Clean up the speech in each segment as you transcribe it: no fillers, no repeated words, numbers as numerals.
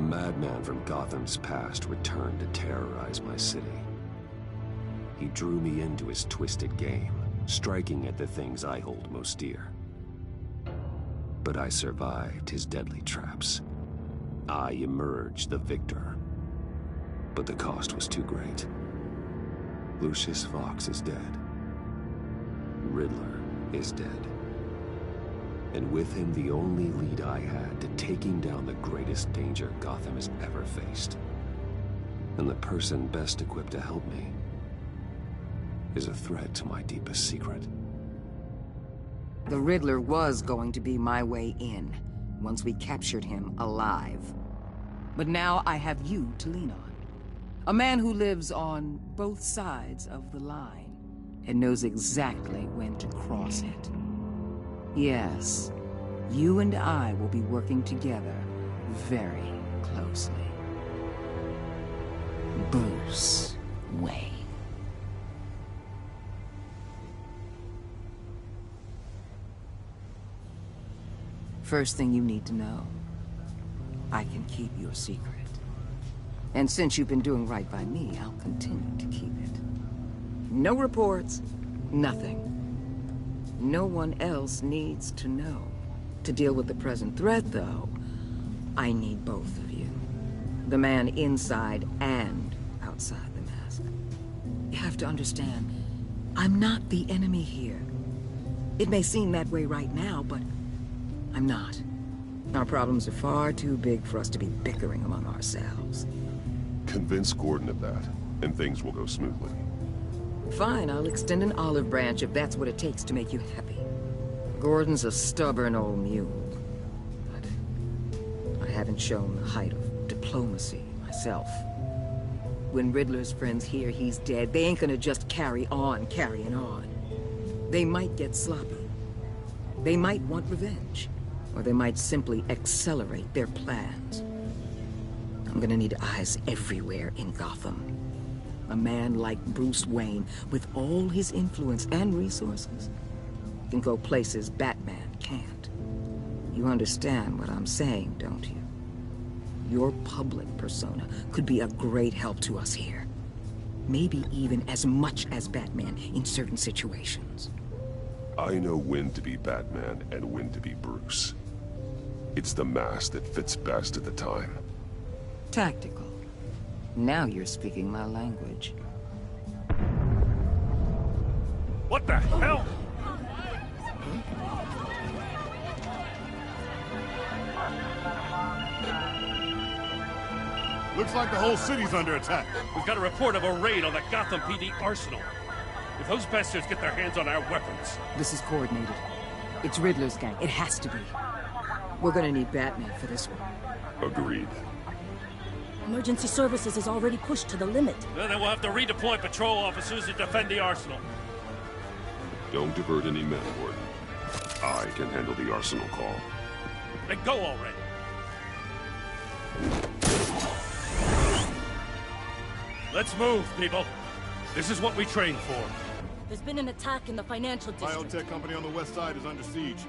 madman from Gotham's past returned to terrorize my city. He drew me into his twisted game, striking at the things I hold most dear. But I survived his deadly traps. I emerged the victor. But the cost was too great. Lucius Fox is dead. Riddler is dead. And with him, the only lead I had to taking down the greatest danger Gotham has ever faced. And the person best equipped to help me is a threat to my deepest secret. The Riddler was going to be my way in, once we captured him alive. But now I have you to lean on. A man who lives on both sides of the line, and knows exactly when to cross it. Yes, you and I will be working together very closely. Bruce Wayne. First thing you need to know, I can keep your secret. And since you've been doing right by me, I'll continue to keep it. No reports, nothing. No one else needs to know. To deal with the present threat, though, I need both of you. The man inside and outside the mask. You have to understand, I'm not the enemy here. It may seem that way right now, but I'm not. Our problems are far too big for us to be bickering among ourselves. Convince Gordon of that, and things will go smoothly. Fine, I'll extend an olive branch if that's what it takes to make you happy. Gordon's a stubborn old mule, but I haven't shown the height of diplomacy myself. When Riddler's friends hear he's dead, they ain't gonna just carry on carrying on. They might get sloppy. They might want revenge, or they might simply accelerate their plans. I'm gonna need eyes everywhere in Gotham. A man like Bruce Wayne, with all his influence and resources, can go places Batman can't. You understand what I'm saying, don't you? Your public persona could be a great help to us here. Maybe even as much as Batman in certain situations. I know when to be Batman and when to be Bruce. It's the mask that fits best at the time. Tactical. Now you're speaking my language. What the hell? Looks like the whole city's under attack. We've got a report of a raid on the Gotham PD arsenal. If those bastards get their hands on our weapons... This is coordinated. It's Riddler's gang. It has to be. We're gonna need Batman for this one. Agreed. Emergency services is already pushed to the limit. Well, then we'll have to redeploy patrol officers to defend the arsenal. Don't divert any men, Gordon. I can handle the arsenal call. Then go already. Let's move, people. This is what we trained for. There's been an attack in the financial district. Biotech company on the west side is under siege.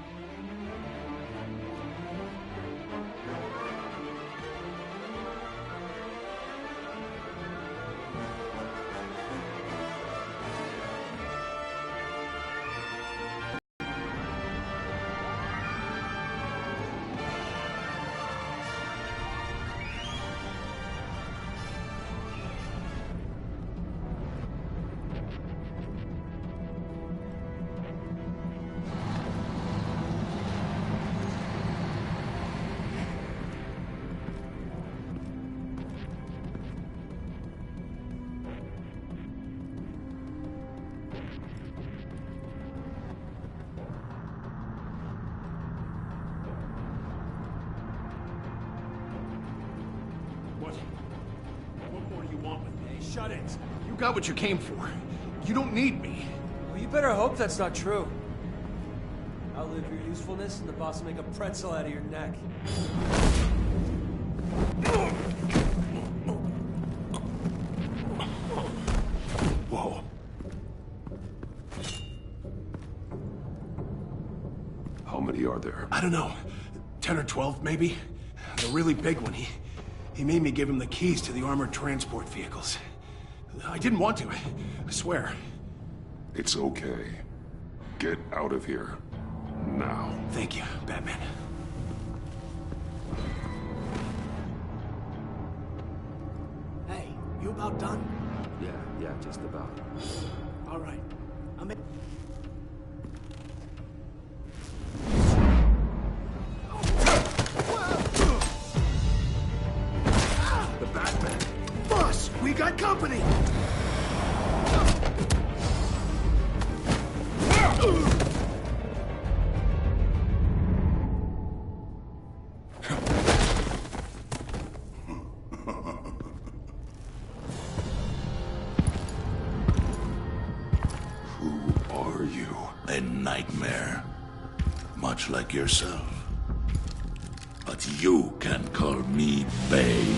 What more do you want with me? Hey, shut it. You got what you came for. You don't need me. Well, you better hope that's not true. Outlive your usefulness, and the boss will make a pretzel out of your neck. Whoa. How many are there? I don't know. 10 or 12, maybe? The really big one, He made me give him the keys to the armored transport vehicles. I didn't want to, I swear. It's okay. Get out of here. Now. Thank you, Batman. Hey, you about done? Yeah, just about. All right. I'm in. The Batman! Boss, we got company! A nightmare, much like yourself. But you can call me Bane.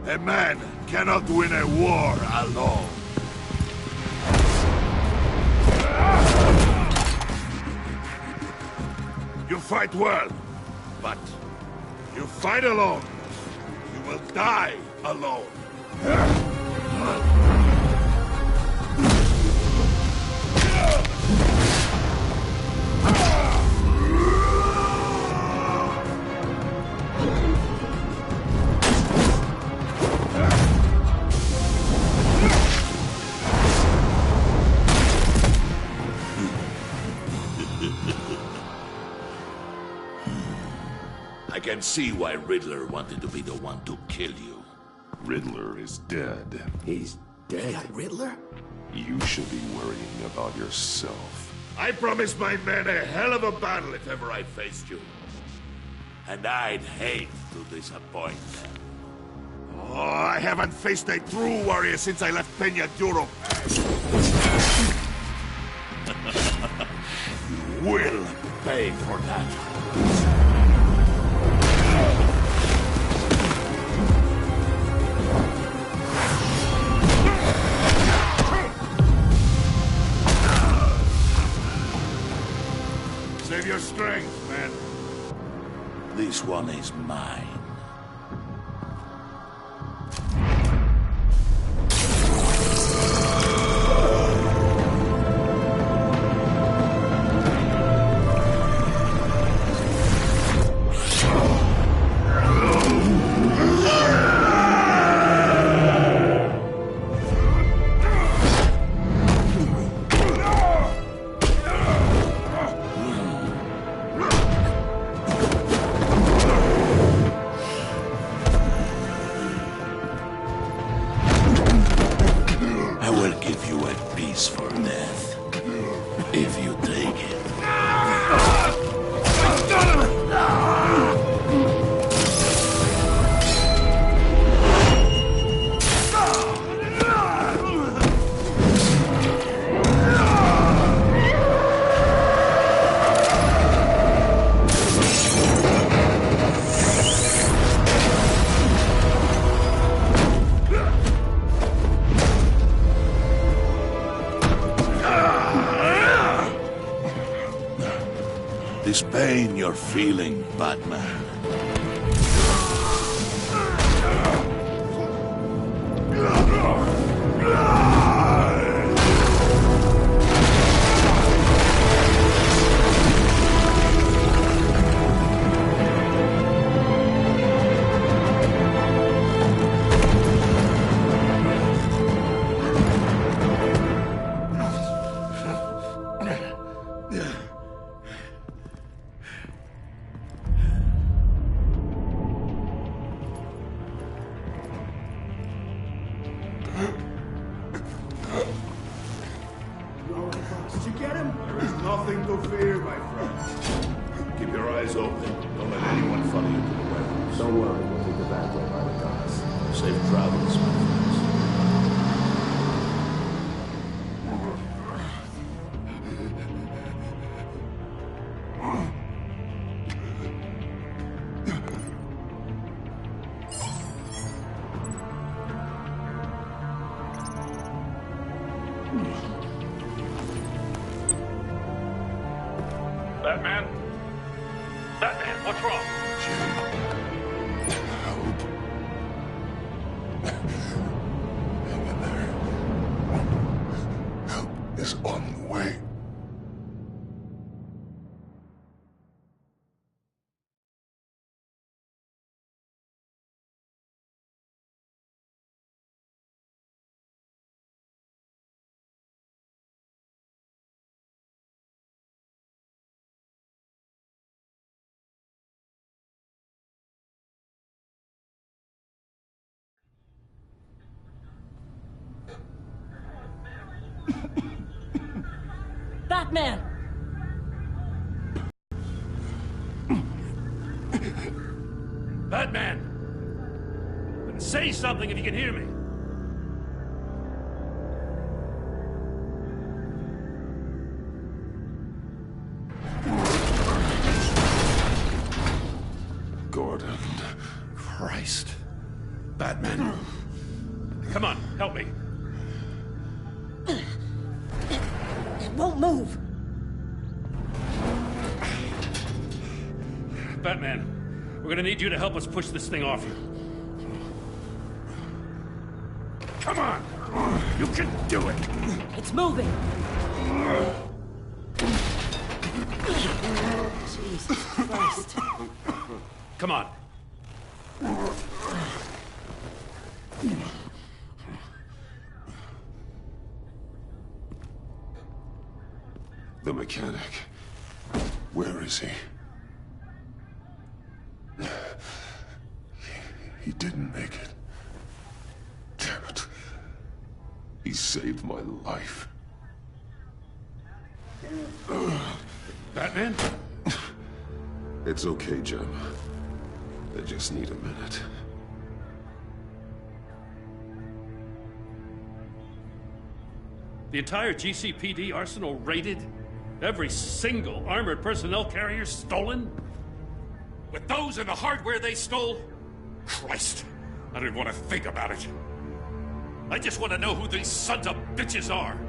A man cannot win a war alone. You fight well, but you fight alone, you will die alone. I can see why Riddler wanted to be the one to kill you. Riddler is dead. He's dead. Got Riddler? You should be worrying about yourself. I promised my men a hell of a battle if ever I faced you. And I'd hate to disappoint them. Oh, I haven't faced a true warrior since I left Peña Duro. You will pay for that. Save your strength, man. This one is mine. For death, if you take it. This pain you're feeling, Batman. Did you get him? There is nothing to fear, my friend. Keep your eyes open. Don't let anyone follow you to the warehouse. Don't worry, we'll take the back way by the docks. Safe travels, my friends. Batman, what's wrong? Help. Hang in there. Help is on the way. Batman! Batman! Say something if you can hear me. Gordon. Christ. Batman. Come on, help me. It won't move! Batman, we're gonna need you to help us push this thing off you. Come on! You can do it! It's moving! Jesus Christ. Come on. The mechanic. Where is he? He didn't make it. Damn it. He saved my life. Batman? It's okay, Jim. I just need a minute. The entire GCPD arsenal raided? Every single armored personnel carrier stolen? With those and the hardware they stole? Christ, I don't even want to think about it. I just want to know who these sons of bitches are.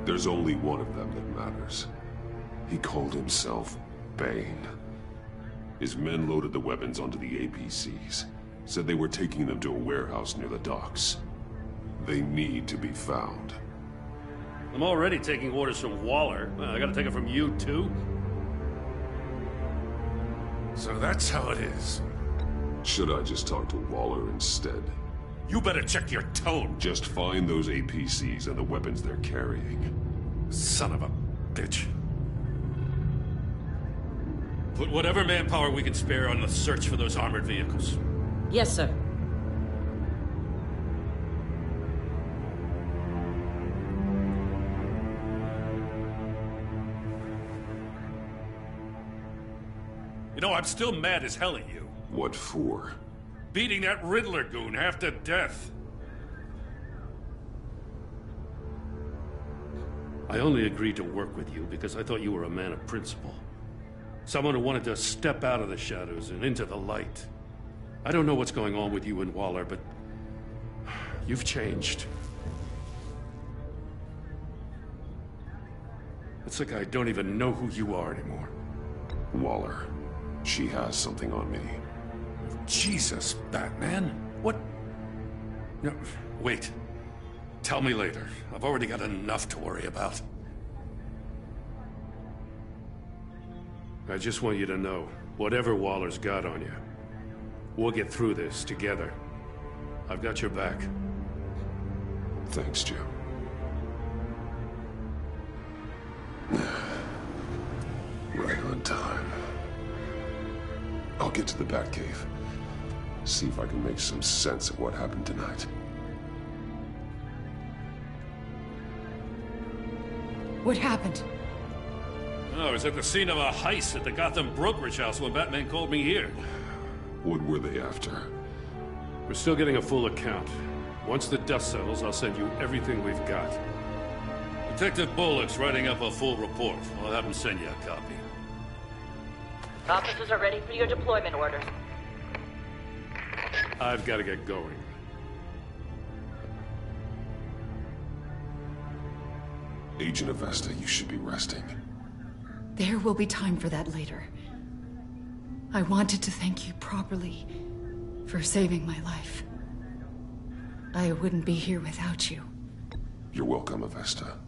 There's only one of them that matters. He called himself Bane. His men loaded the weapons onto the APCs. Said they were taking them to a warehouse near the docks. They need to be found. I'm already taking orders from Waller. I gotta take it from you, too? So that's how it is. Should I just talk to Waller instead? You better check your tone. Just find those APCs and the weapons they're carrying. Son of a bitch. Put whatever manpower we can spare on the search for those armored vehicles. Yes, sir. You know, I'm still mad as hell at you. What for? Beating that Riddler goon half to death. I only agreed to work with you because I thought you were a man of principle. Someone who wanted to step out of the shadows and into the light. I don't know what's going on with you and Waller, but you've changed. It's like I don't even know who you are anymore. Waller. She has something on me. Jesus, Batman. What? No, wait. Tell me later. I've already got enough to worry about. I just want you to know, whatever Waller's got on you, we'll get through this together. I've got your back. Thanks, Jim. Right on time. I'll get to the Batcave. See if I can make some sense of what happened tonight. What happened? Oh, I was at the scene of a heist at the Gotham brokerage house when Batman called me here. What were they after? We're still getting a full account. Once the dust settles, I'll send you everything we've got. Detective Bullock's writing up a full report. I'll have him send you a copy. Officers are ready for your deployment orders. I've got to get going. Agent Avesta, you should be resting. There will be time for that later. I wanted to thank you properly for saving my life. I wouldn't be here without you. You're welcome, Avesta.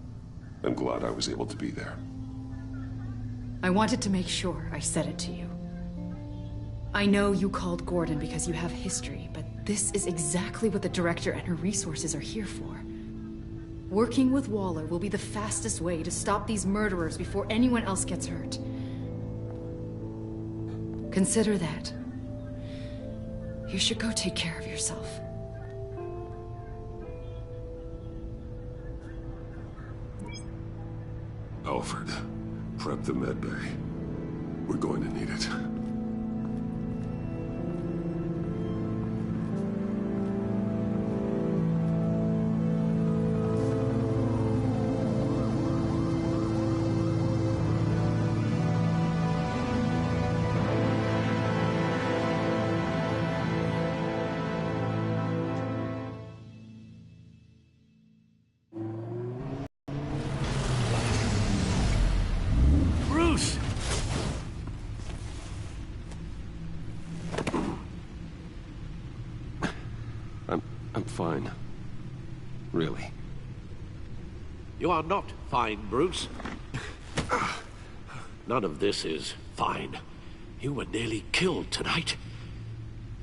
I'm glad I was able to be there. I wanted to make sure I said it to you. I know you called Gordon because you have history, but this is exactly what the Director and her resources are here for. Working with Waller will be the fastest way to stop these murderers before anyone else gets hurt. Consider that. You should go take care of yourself. Alfred, prep the med bay. We're going to need it. I'm fine. Really. You are not fine, Bruce. None of this is fine. You were nearly killed tonight.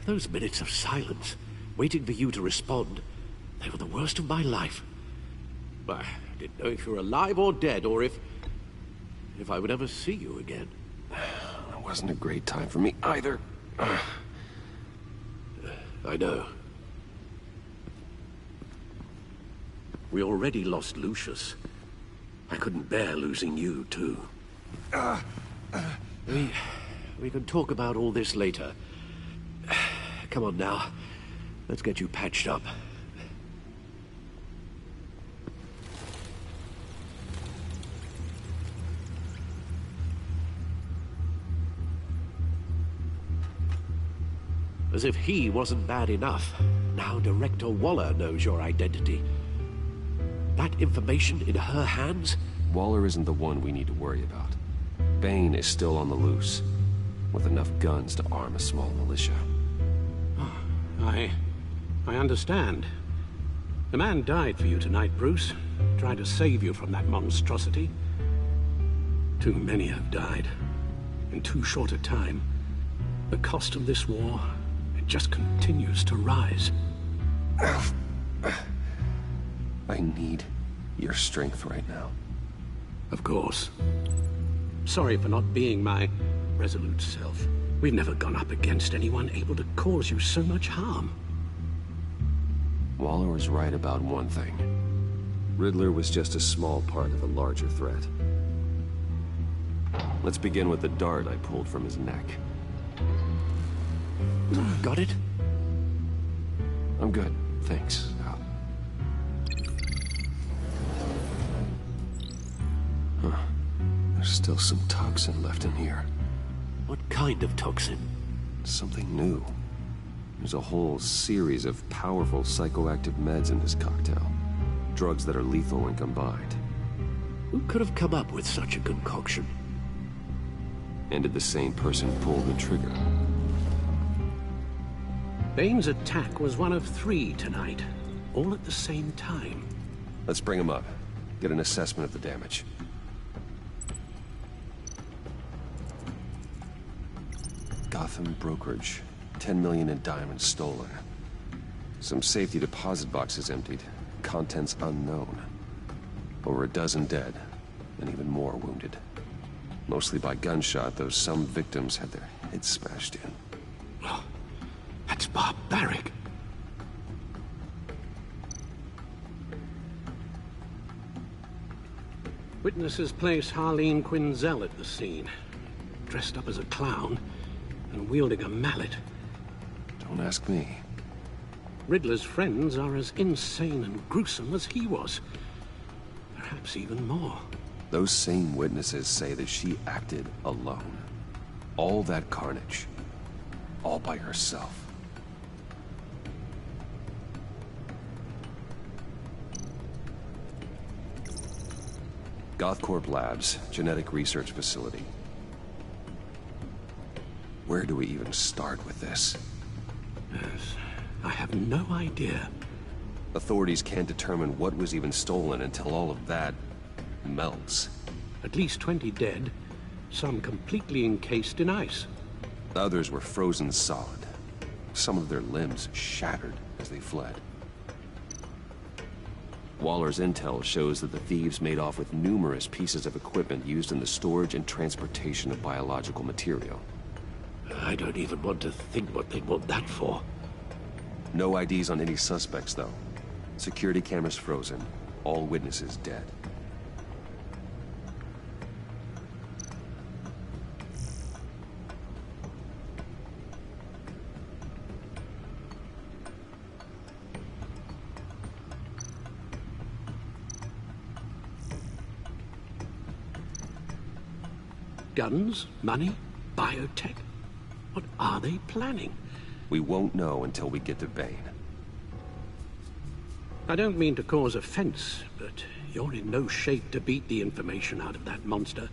Those minutes of silence, waiting for you to respond, they were the worst of my life. I didn't know if you were alive or dead, or if I would ever see you again. It wasn't a great time for me either. I know. We already lost Lucius. I couldn't bear losing you, too. We can talk about all this later. Come on now. Let's get you patched up. As if he wasn't bad enough, now Director Waller knows your identity. That information in her hands? Waller isn't the one we need to worry about. Bane is still on the loose, with enough guns to arm a small militia. I understand. The man died for you tonight, Bruce. Tried to save you from that monstrosity. Too many have died. In too short a time. The cost of this war, it just continues to rise. I need your strength right now. Of course. Sorry for not being my resolute self. We've never gone up against anyone able to cause you so much harm. Waller was right about one thing. Riddler was just a small part of a larger threat. Let's begin with the dart I pulled from his neck. Got it? I'm good, thanks. Huh. There's still some toxin left in here. What kind of toxin? Something new. There's a whole series of powerful psychoactive meds in this cocktail. Drugs that are lethal when combined. Who could have come up with such a concoction? And did the same person pull the trigger? Bane's attack was one of 3 tonight, all at the same time. Let's bring him up. Get an assessment of the damage. Gotham brokerage. 10 million in diamonds stolen. Some safety deposit boxes emptied. Contents unknown. Over a dozen dead, and even more wounded. Mostly by gunshot, though some victims had their heads smashed in. Oh, that's barbaric. Witnesses place Harleen Quinzel at the scene. Dressed up as a clown and wielding a mallet. Don't ask me. Riddler's friends are as insane and gruesome as he was. Perhaps even more. Those same witnesses say that she acted alone. All that carnage. All by herself. GothCorp Labs, genetic research facility. Where do we even start with this? Yes, I have no idea. Authorities can't determine what was even stolen until all of that melts. At least 20 dead, some completely encased in ice. Others were frozen solid. Some of their limbs shattered as they fled. Waller's intel shows that the thieves made off with numerous pieces of equipment used in the storage and transportation of biological material. I don't even want to think what they'd want that for. No IDs on any suspects, though. Security cameras frozen. All witnesses dead. Guns? Money? Biotech? What are they planning? We won't know until we get to Bane. I don't mean to cause offense, but you're in no shape to beat the information out of that monster,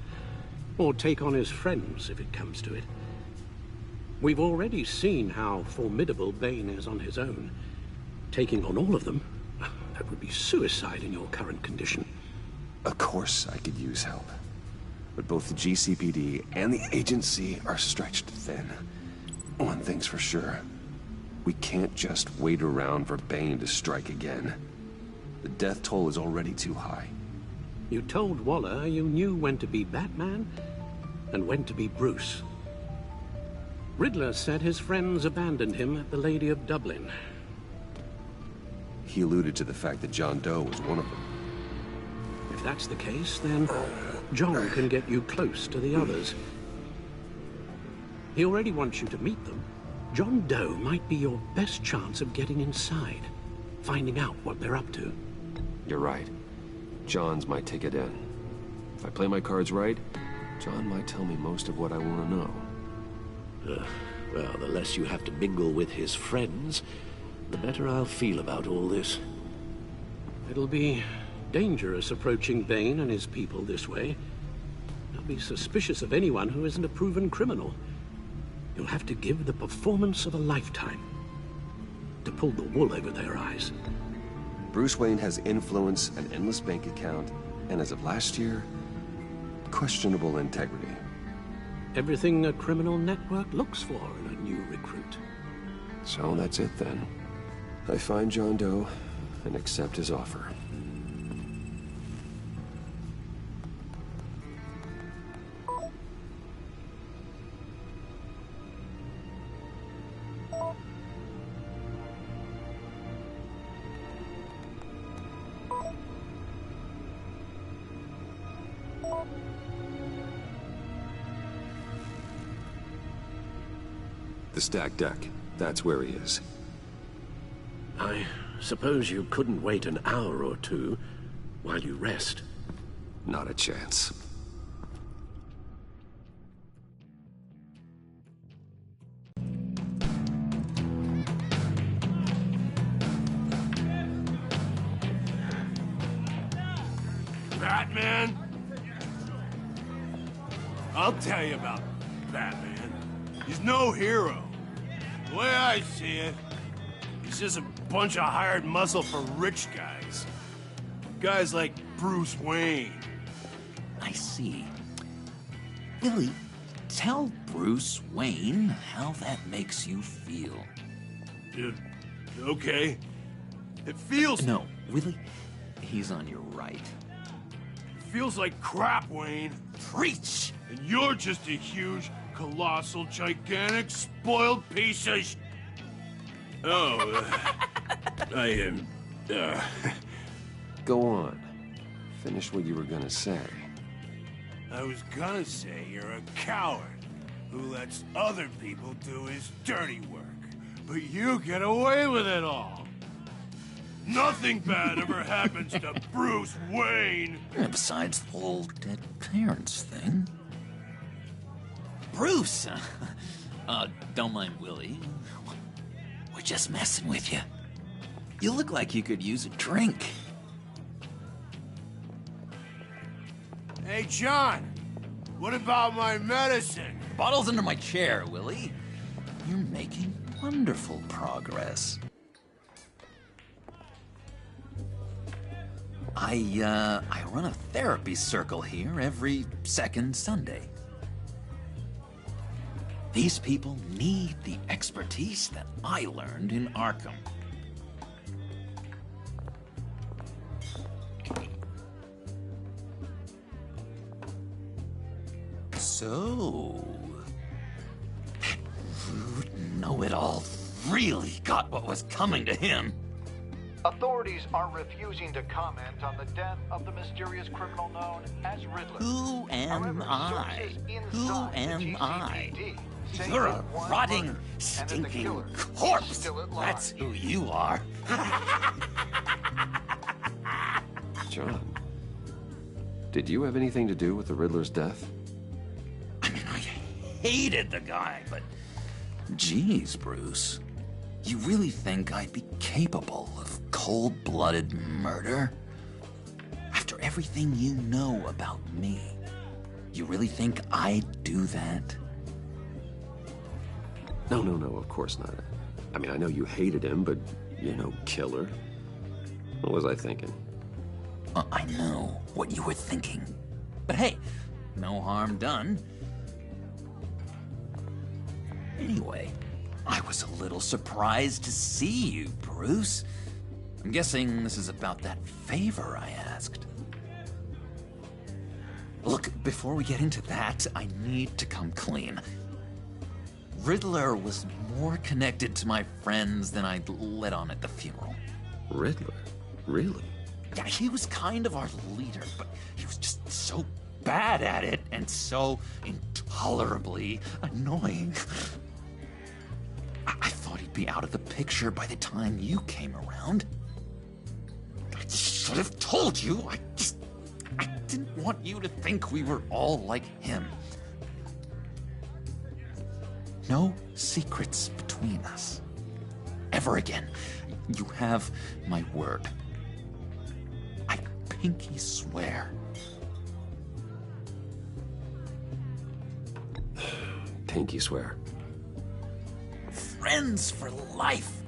or take on his friends if it comes to it. We've already seen how formidable Bane is on his own. Taking on all of them, that would be suicide in your current condition. Of course I could use help. But both the GCPD and the agency are stretched thin. One thing's for sure. We can't just wait around for Bane to strike again. The death toll is already too high. You told Waller you knew when to be Batman and when to be Bruce. Riddler said his friends abandoned him at the Lady of Dublin. He alluded to the fact that John Doe was one of them. If that's the case, then John can get you close to the others. He already wants you to meet them. John Doe might be your best chance of getting inside, finding out what they're up to. You're right. John's my ticket in. If I play my cards right, John might tell me most of what I want to know. Well, the less you have to mingle with his friends, the better I'll feel about all this. It'll be dangerous approaching Bane and his people this way. They'll be suspicious of anyone who isn't a proven criminal. You'll have to give the performance of a lifetime to pull the wool over their eyes. Bruce Wayne has influence, an endless bank account, and as of last year, questionable integrity. Everything a criminal network looks for in a new recruit. So that's it then. I find John Doe and accept his offer. The stacked deck. That's where he is. I suppose you couldn't wait an hour or two while you rest? Not a chance. Batman? I'll tell you about Batman. He's no hero. The way I see it, he's just a bunch of hired muscle for rich guys. Guys like Bruce Wayne. I see. Billy, tell Bruce Wayne how that makes you feel. Okay. It feels... No, Willie, he's on your right. It feels like crap, Wayne. Preach! And you're just a huge, colossal, gigantic, spoiled piece of sh... Oh, I am... Go on. Finish what you were gonna say. I was gonna say you're a coward who lets other people do his dirty work. But you get away with it all. Nothing bad ever happens to Bruce Wayne. Besides the whole dead parents thing. Bruce! Don't mind Willie. We're just messing with you. You look like you could use a drink. Hey, John. What about my medicine? bottles under my chair, Willie. You're making wonderful progress. I run a therapy circle here every second Sunday. These people need the expertise that I learned in Arkham. So, that rude know-it-all really got what was coming to him. Authorities are refusing to comment on the death of the mysterious criminal known as Riddler. Who am I? Who am I? You're a rotting, stinking corpse. That's who you are. John, did you have anything to do with the Riddler's death? I mean, I hated the guy, but geez, Bruce. You really think I'd be capable of cold-blooded murder? After everything you know about me, you really think I'd do that? No, of course not. I mean, I know you hated him, but you're no killer. What was I thinking? I know what you were thinking. But hey, no harm done. Anyway, I was a little surprised to see you, Bruce. I'm guessing this is about that favor I asked. Look, before we get into that, I need to come clean. Riddler was more connected to my friends than I'd let on at the funeral. Riddler? Really? Yeah, he was kind of our leader, but he was just so bad at it and so intolerably annoying. I thought he'd be out of the picture by the time you came around. I should have told you. I didn't want you to think we were all like him. No secrets between us. Ever again. You have my word. I pinky swear. Pinky swear. Friends for life.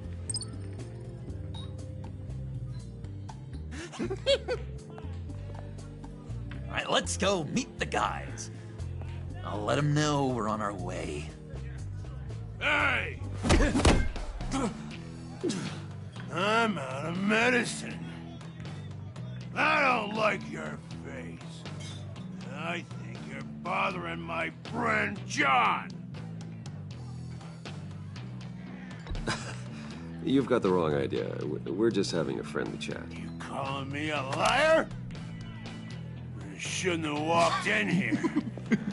All right, let's go meet the guys. I'll let them know we're on our way. Hey! I'm out of medicine. I don't like your face. I think you're bothering my friend John. You've got the wrong idea. We're just having a friendly chat. You calling me a liar? You shouldn't have walked in here.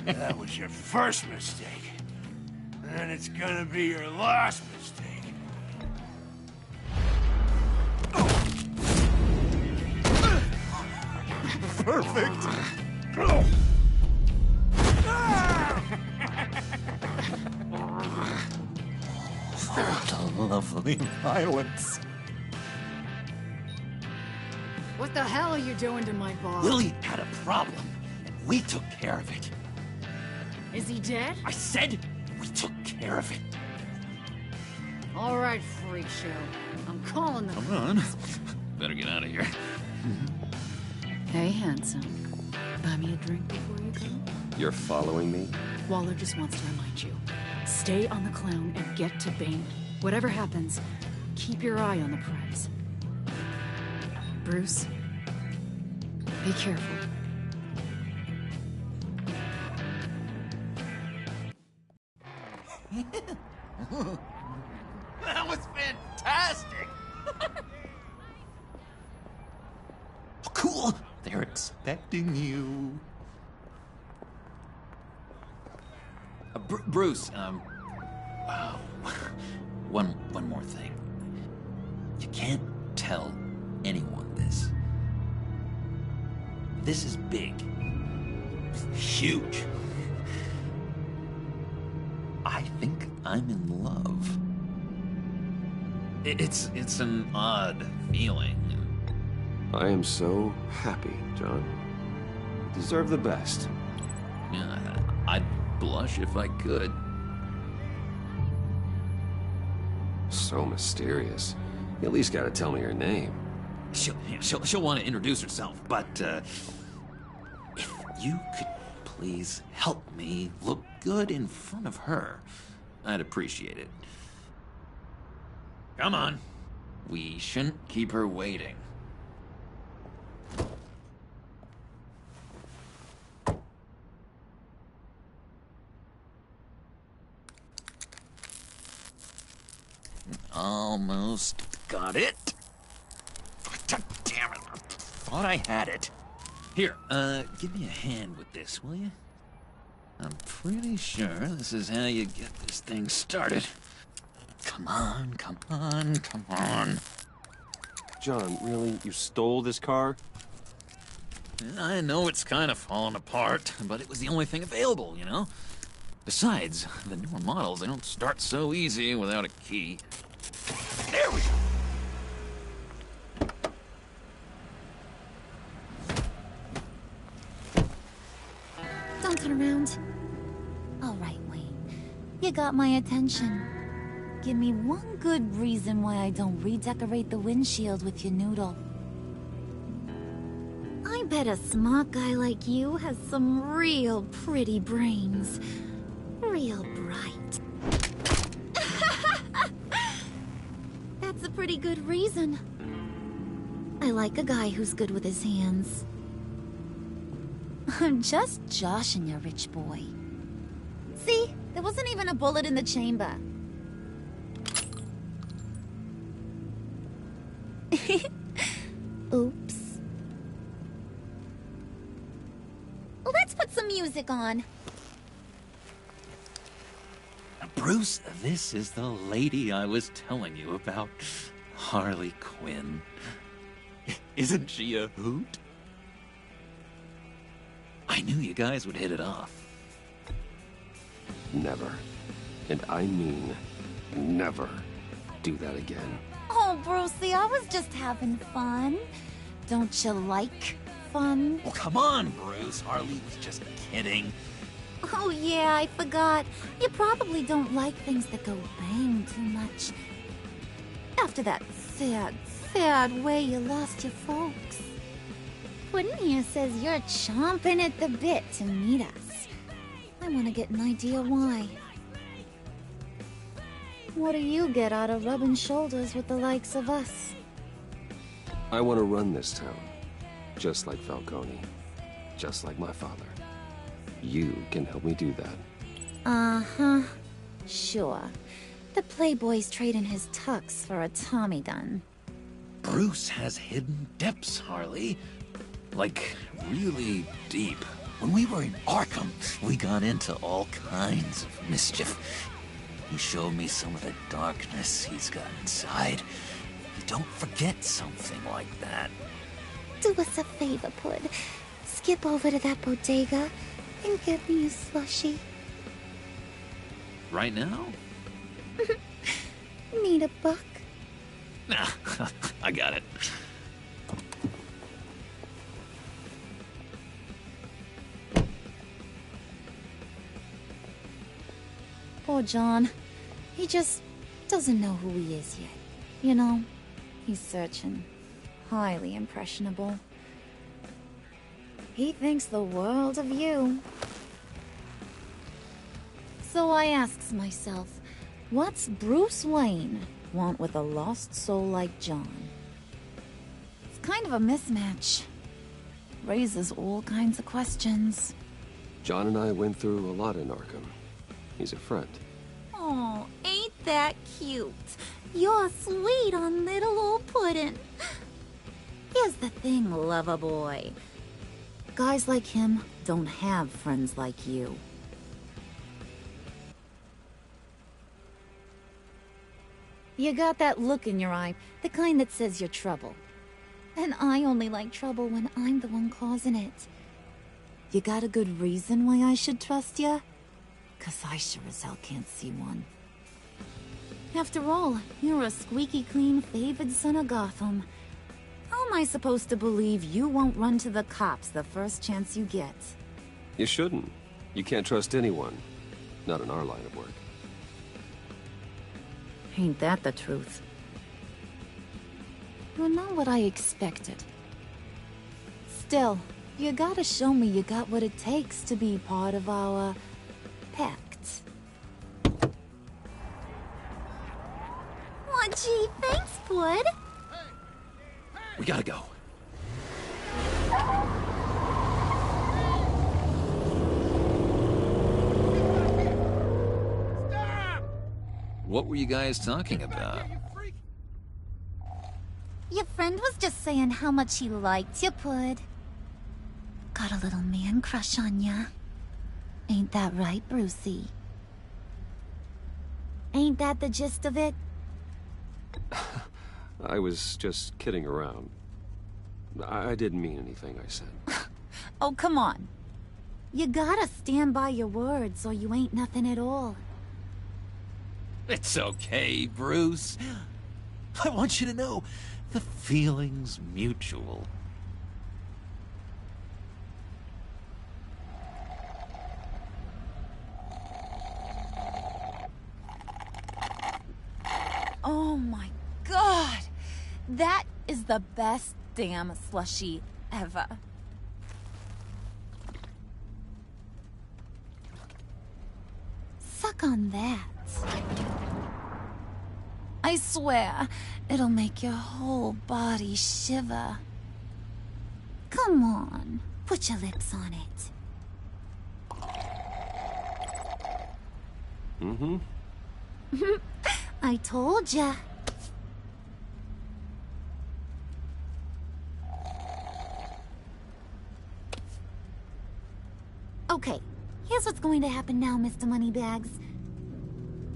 That was your first mistake. And it's gonna be your last mistake. Perfect. Lovely violence. What the hell are you doing to my boss? Willie had a problem, and we took care of it. Is he dead? I said we took care of it. All right, freak show. I'm calling the Come on. Better get out of here. Hey, handsome. Buy me a drink before you go? You're following me? Waller just wants to remind you. Stay on the clown and get to Bane. Whatever happens, keep your eye on the prize. Bruce, be careful. That was fantastic! Cool! They're expecting you. Bruce, one more thing. You can't tell anyone this. This is big. Huge. I think I'm in love. It's an odd feeling. I am so happy, John. You deserve the best. Yeah, I'd blush if I could. So mysterious. You at least gotta tell me her name. She'll want to introduce herself, but, if you could please help me look good in front of her, I'd appreciate it. Come on. We shouldn't keep her waiting. Almost got it. God damn it. I thought I had it. Here, give me a hand with this, will you? I'm pretty sure this is how you get this thing started. Come on, come on, come on. John, really? You stole this car? I know it's kind of falling apart, but it was the only thing available, you know? Besides, the newer models, they don't start so easy without a key. There we go! Don't turn around. All right, Wayne. You got my attention. Give me one good reason why I don't redecorate the windshield with your noodle. I bet a smart guy like you has some real pretty brains. Real bright. That's a pretty good reason. I like a guy who's good with his hands. I'm just joshing you, rich boy. See? There wasn't even a bullet in the chamber. Oops. Let's put some music on. Bruce, this is the lady I was telling you about. Harley Quinn. Isn't she a hoot? I knew you guys would hit it off. Never. And I mean never do that again. Oh, Brucey, I was just having fun. Don't you like fun? Well, come on, Bruce. Harley was just kidding. Oh, yeah, I forgot. You probably don't like things that go bang too much. After that sad, sad way you lost your folks. Puddin' here says you're chomping at the bit to meet us. I want to get an idea why. What do you get out of rubbing shoulders with the likes of us? I want to run this town. Just like Falcone. Just like my father. You can help me do that. Uh-huh. Sure. The Playboy's trading his tux for a Tommy gun. Bruce has hidden depths, Harley. Like, really deep. When we were in Arkham, we got into all kinds of mischief. He showed me some of the darkness he's got inside. You don't forget something like that. Do us a favor, Pud. Skip over to that bodega and get me a slushie. Right now? Need a buck? Nah, I got it. Poor John. He just doesn't know who he is yet. You know, he's searching. Highly impressionable. He thinks the world of you. So I asks myself, what's Bruce Wayne want with a lost soul like John? It's kind of a mismatch. Raises all kinds of questions. John and I went through a lot in Arkham. He's a friend. Oh, ain't that cute? You're sweet on little old Puddin'. Here's the thing, lover boy. Guys like him don't have friends like you. You got that look in your eye, the kind that says you're trouble. And I only like trouble when I'm the one causing it. You got a good reason why I should trust you? 'Cause I sure as hell can't see one. After all, you're a squeaky clean favored son of Gotham. How am I supposed to believe you won't run to the cops the first chance you get? You shouldn't. You can't trust anyone, Not in our line of work. Ain't that the truth? You're not what I expected. Still, you gotta show me you got what it takes to be part of our... Pact. Aw, gee, thanks, Bud. We gotta go. What were you guys talking about? Your friend was just saying how much he liked you, Pud. Got a little man crush on ya. Ain't that right, Brucey? Ain't that the gist of it? I was just kidding around. I didn't mean anything I said. Oh, come on. You gotta stand by your words or you ain't nothing at all. It's okay, Bruce. I want you to know the feeling's mutual. Oh my god! That is the best damn slushie ever. Suck on that. I swear, it'll make your whole body shiver. Come on, put your lips on it. Mm-hmm. I told ya. Okay, here's what's going to happen now, Mr. Moneybags.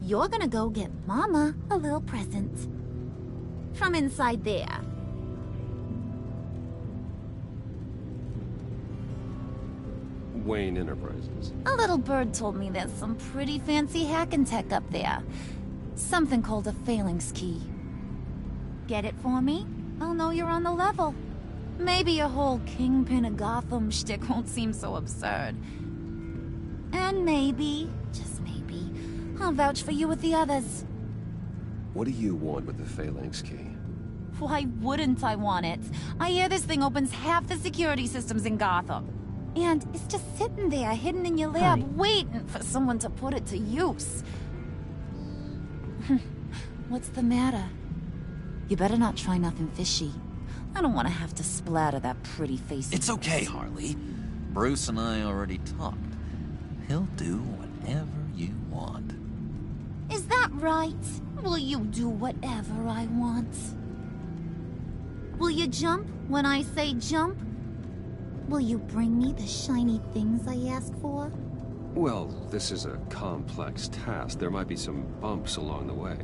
You're gonna go get Mama a little present. From inside there. Wayne Enterprises. A little bird told me there's some pretty fancy hacking tech up there. Something called a phalanx key. Get it for me? I'll know you're on the level. Maybe your whole Kingpin of Gotham shtick won't seem so absurd. And maybe, just maybe, I'll vouch for you with the others. What do you want with the phalanx key? Why wouldn't I want it? I hear this thing opens half the security systems in Gotham. And it's just sitting there, hidden in your lab, waiting for someone to put it to use. What's the matter? You better not try nothing fishy. I don't want to have to splatter that pretty face. It's okay, Harley. Bruce and I already talked. He'll do whatever you want. Is that right? Will you do whatever I want? Will you jump when I say jump? Will you bring me the shiny things I ask for? Well, this is a complex task. There might be some bumps along the way.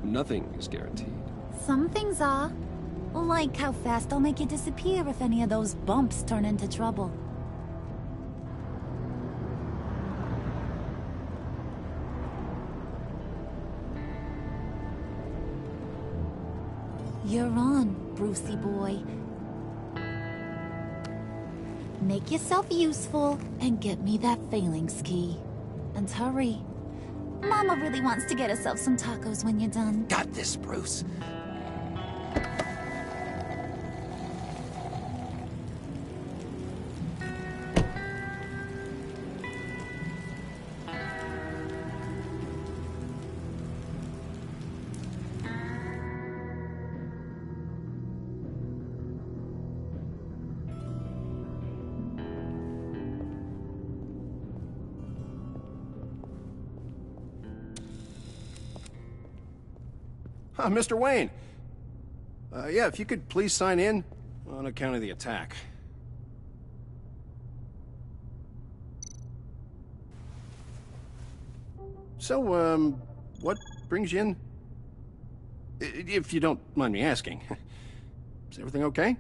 Nothing is guaranteed. Some things are. Like how fast I'll make you disappear if any of those bumps turn into trouble. You're on, Brucey boy. Make yourself useful and get me that phalanx key. And hurry. Mama really wants to get herself some tacos when you're done. Got this, Bruce. Mr. Wayne. Yeah, if you could please sign in on account of the attack. So, what brings you in? If you don't mind me asking. Is everything okay?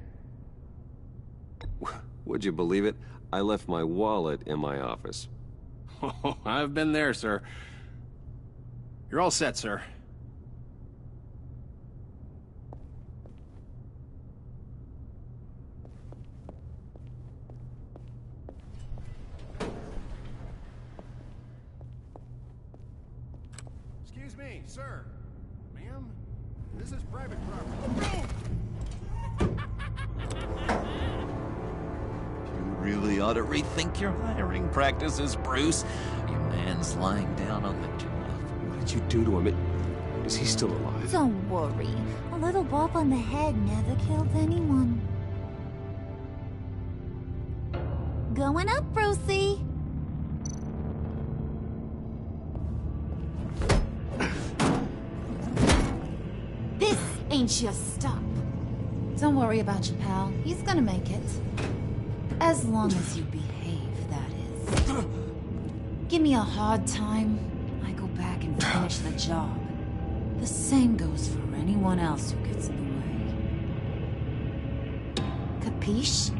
Would you believe it? I left my wallet in my office. Oh, I've been there, sir. You're all set, sir. Excuse me, sir. Ma'am? This is private property. You really ought to rethink your hiring practices, Bruce. Your man's lying down on the job. What did you do to him? Is he still alive? Don't worry. A little bump on the head never killed anyone. Going up, Brucey. This ain't your stop. Don't worry about your pal. He's gonna make it. As long as you behave, that is. Give me a hard time, I go back and finish the job. The same goes for anyone else who gets in the way. Capiche?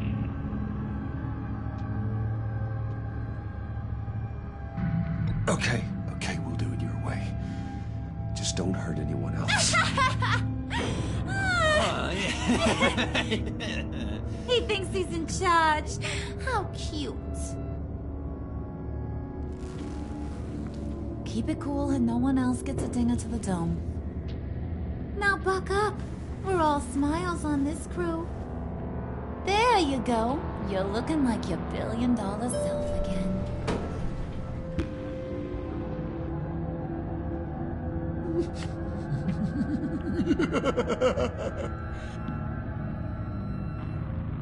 Okay, we'll do it your way. Just don't hurt anyone else. He thinks he's in charge. How cute. Keep it cool and no one else gets a dinger to the dome. Now buck up. We're all smiles on this crew. There you go. You're looking like your billion-dollar self again.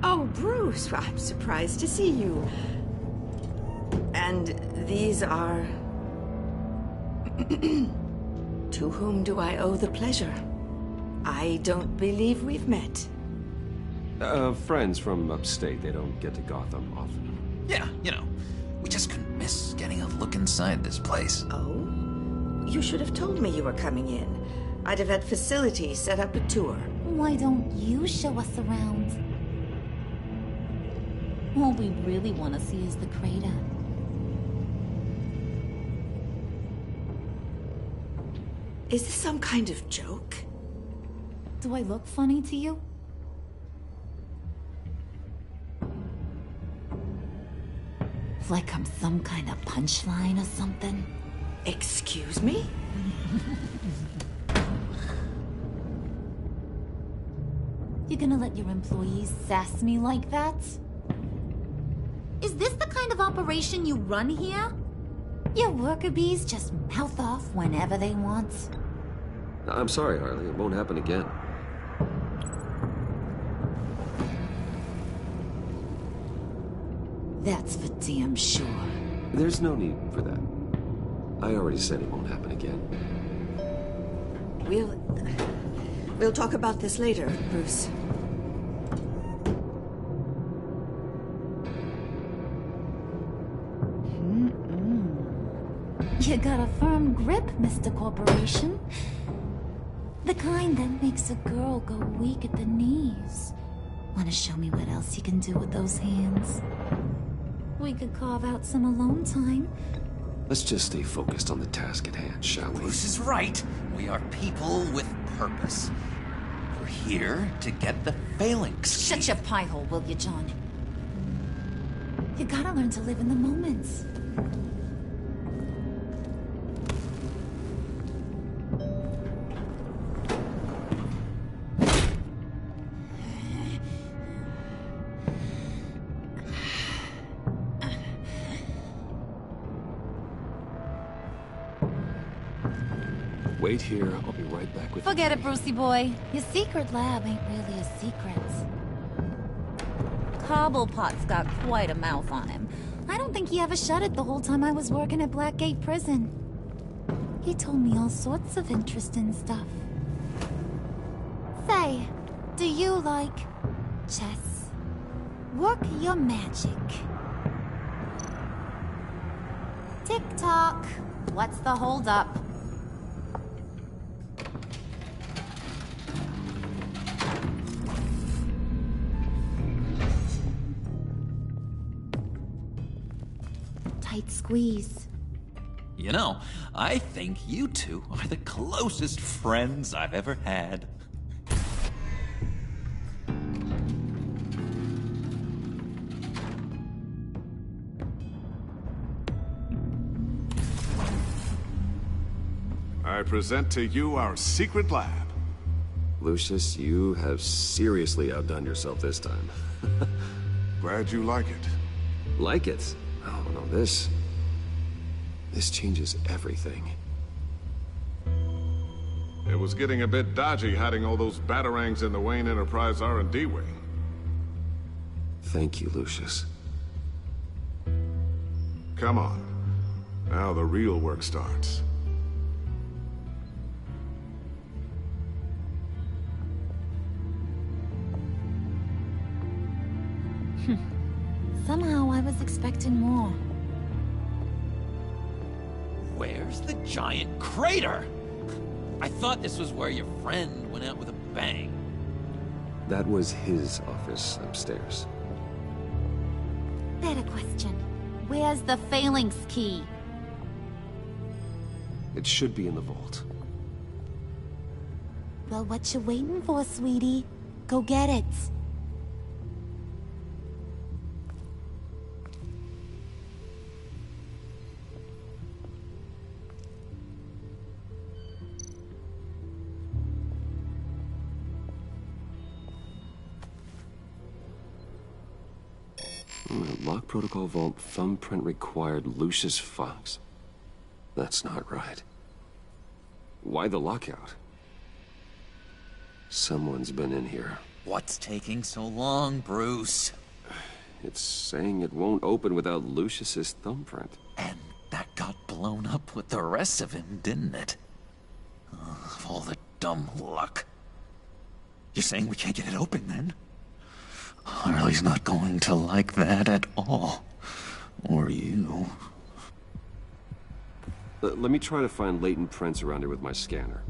Oh, Bruce, I'm surprised to see you. And these are... To whom do I owe the pleasure? I don't believe we've met. Friends from upstate. They don't get to Gotham often. Yeah, we just couldn't miss getting a look inside this place. Oh? You should have told me you were coming in. I'd have had facilities set up a tour. Why don't you show us around? All we really want to see is the crater. Is this some kind of joke? Do I look funny to you? Like I'm some kind of punchline or something? Excuse me? You're gonna let your employees sass me like that? Is this the kind of operation you run here? Your worker bees just mouth off whenever they want. I'm sorry, Harley. It won't happen again. That's for damn sure. There's no need for that. I already said it won't happen again. We'll talk about this later, Bruce. You got a firm grip, Mr. Corporation. The kind that makes a girl go weak at the knees. Wanna show me what else you can do with those hands? We could carve out some alone time. Let's just stay focused on the task at hand, shall we? Bruce is right. We are people with purpose. We're here to get the phalanx. Shut your pie hole, will you, John? You gotta learn to live in the moment. Wait here. I'll be right back with Forget it, Brucey boy. Your secret lab ain't really a secret. Cobblepot's got quite a mouth on him. I don't think he ever shut it the whole time I was working at Blackgate Prison. He told me all sorts of interesting stuff. Say, do you like chess? Work your magic. Tick-tock. What's the holdup? Tight squeeze. I think you two are the closest friends I've ever had. I present to you our secret lab. Lucius, you have seriously outdone yourself this time. Glad you like it. Like it? Oh, no, this changes everything. It was getting a bit dodgy hiding all those batarangs in the Wayne Enterprise R&D wing. Thank you, Lucius. Come on. Now the real work starts. Somehow I was expecting more. Where's the giant crater? I thought this was where your friend went out with a bang. That was his office upstairs. Better question. Where's the phalanx key? It should be in the vault. Well, what you waiting for, sweetie? Go get it. Lock protocol vault thumbprint required Lucius Fox. That's not right. Why the lockout? Someone's been in here. What's taking so long, Bruce? It's saying it won't open without Lucius's thumbprint. And that got blown up with the rest of him, didn't it? All the dumb luck. You're saying we can't get it open, then? Harley's not going to like that at all. Or you. Let me try to find latent prints around here with my scanner.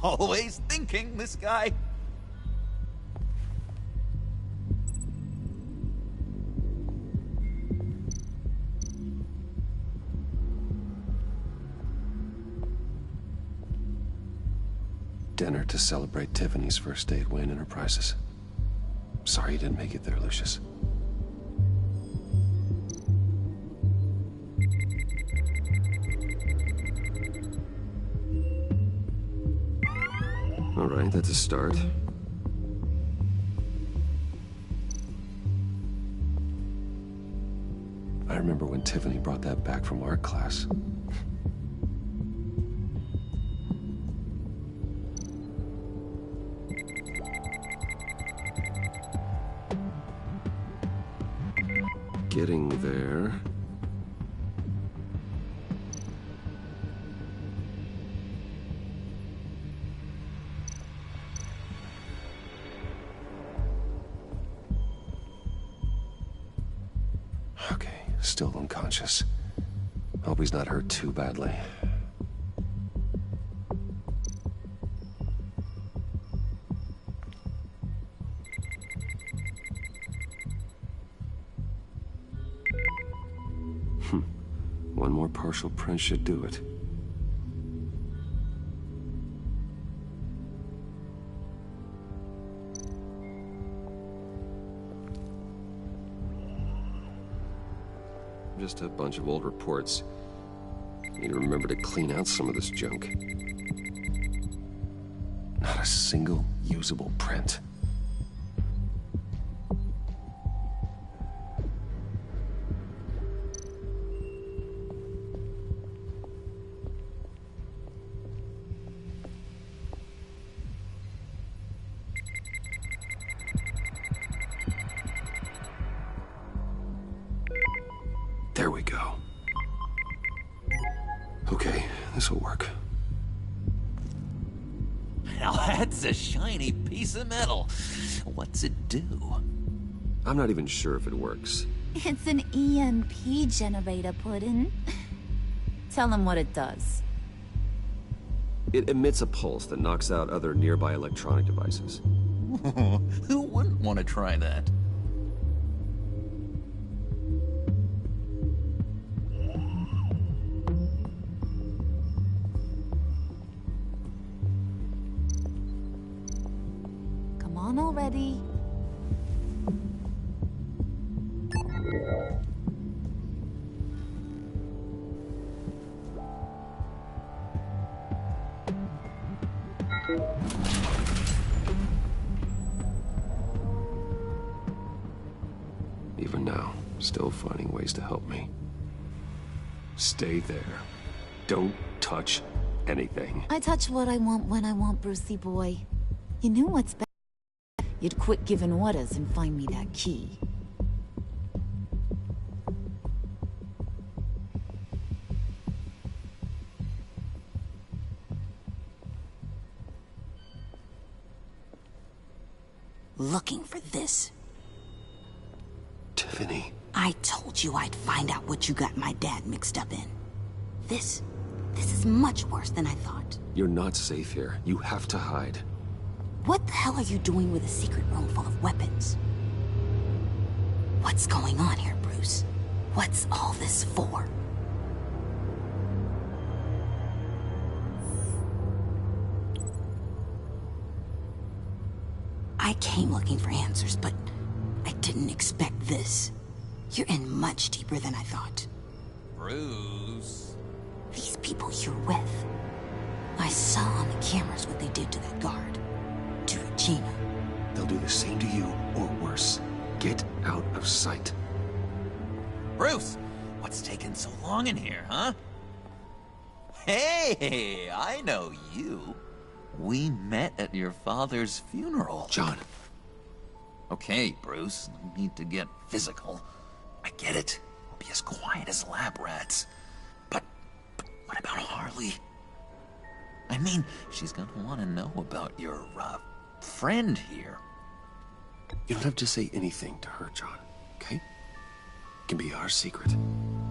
Always thinking, this guy. Dinner to celebrate Tiffany's first day at Wayne Enterprises. Sorry you didn't make it there, Lucius. All right, that's a start. I remember when Tiffany brought that back from art class. Getting there. Okay, still unconscious. Hope he's not hurt too badly. One more partial print should do it. Just a bunch of old reports. Need to remember to clean out some of this junk. Not a single usable print. There we go. Okay, this'll work. Now that's a shiny piece of metal. What's it do? I'm not even sure if it works. It's an EMP generator, Puddin'. Tell him what it does. It emits a pulse that knocks out other nearby electronic devices. Who wouldn't want to try that? Come on already. Even now, still finding ways to help me. Stay there. Don't touch anything. I touch what I want when I want, Brucey boy. You knew what's best. You'd quit giving orders and find me that key. Looking for this. Tiffany. I told you I'd find out what you got my dad mixed up in. This is much worse than I thought. You're not safe here. You have to hide. What the hell are you doing with a secret room full of weapons? What's going on here, Bruce? What's all this for? I came looking for answers, but I didn't expect this. You're in much deeper than I thought. Bruce. These people you're with. I saw on the cameras what they did to that guard. To Regina. They'll do the same to you, or worse. Get out of sight. Bruce! What's taking so long in here, huh? Hey, I know you. We met at your father's funeral. John. Okay, Bruce, no need to get physical. I get it. We'll be as quiet as lab rats. But what about Harley? I mean, she's gonna want to know about your, friend here. You don't have to say anything to her, John, okay? It can be our secret.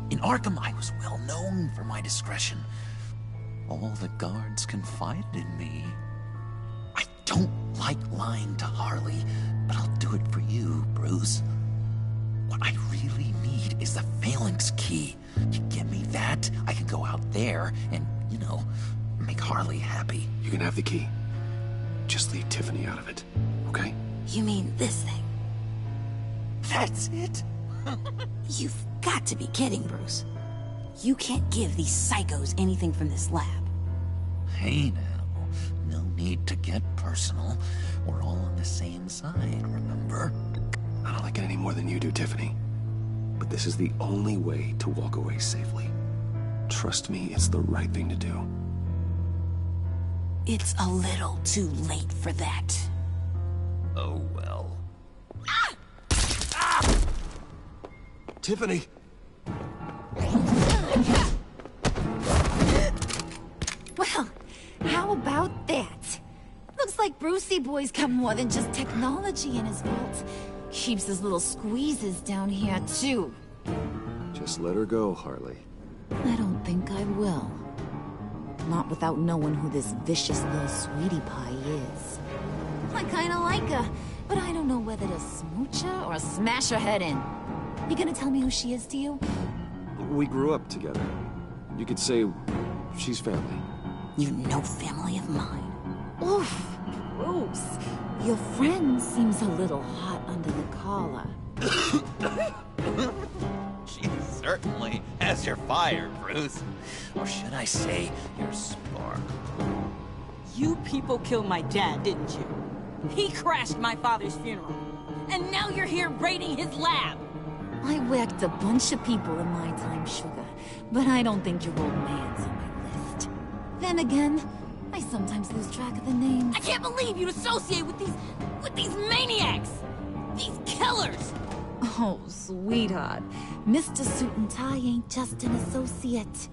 In Arkham, I was well known for my discretion. All the guards confided in me. I don't like lying to Harley, but I'll do it for you, Bruce. What I really need is the Phalanx key. You give me that, I can go out there and, you know, make Harley happy. You can have the key. Just leave Tiffany out of it, okay? You mean this thing? That's it? You've got to be kidding, Bruce. You can't give these psychos anything from this lab. Hey now, no need to get personal. We're all on the same side, remember? I don't like it any more than you do, Tiffany. But this is the only way to walk away safely. Trust me, it's the right thing to do. It's a little too late for that. Oh well. Ah! Ah! Tiffany! Well, how about that? Looks like Brucey boy's got more than just technology in his vault. Keeps his little squeezes down here, too. Just let her go, Harley. I don't think I will. Not without knowing who this vicious little sweetie pie is. I kinda like her, but I don't know whether to smooch her or smash her head in. You gonna tell me who she is to you? We grew up together. You could say she's family. You're no family of mine. Oof, Bruce. Your friend seems a little hot under the collar. She certainly has your fire, Bruce. Or should I say, your spark. You people killed my dad, didn't you? He crashed my father's funeral. And now you're here raiding his lab. I whacked a bunch of people in my time, Sugar. But I don't think your old man's on my list. Then again, I sometimes lose track of the names. I can't believe you'd associate with these maniacs! These killers! Oh, sweetheart. Mr. Suit and Tie ain't just an associate.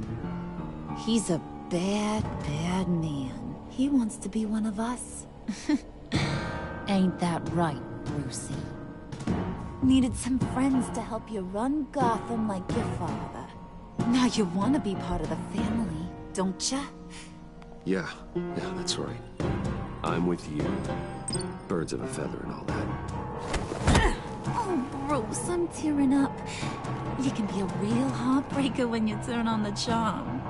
He's a bad, bad man. He wants to be one of us. Ain't that right, Brucey? Needed some friends to help you run Gotham like your father. Now you want to be part of the family, don't ya? Yeah, that's right. I'm with you. Birds of a feather and all that. Oh, Bruce, I'm tearing up. You can be a real heartbreaker when you turn on the charm.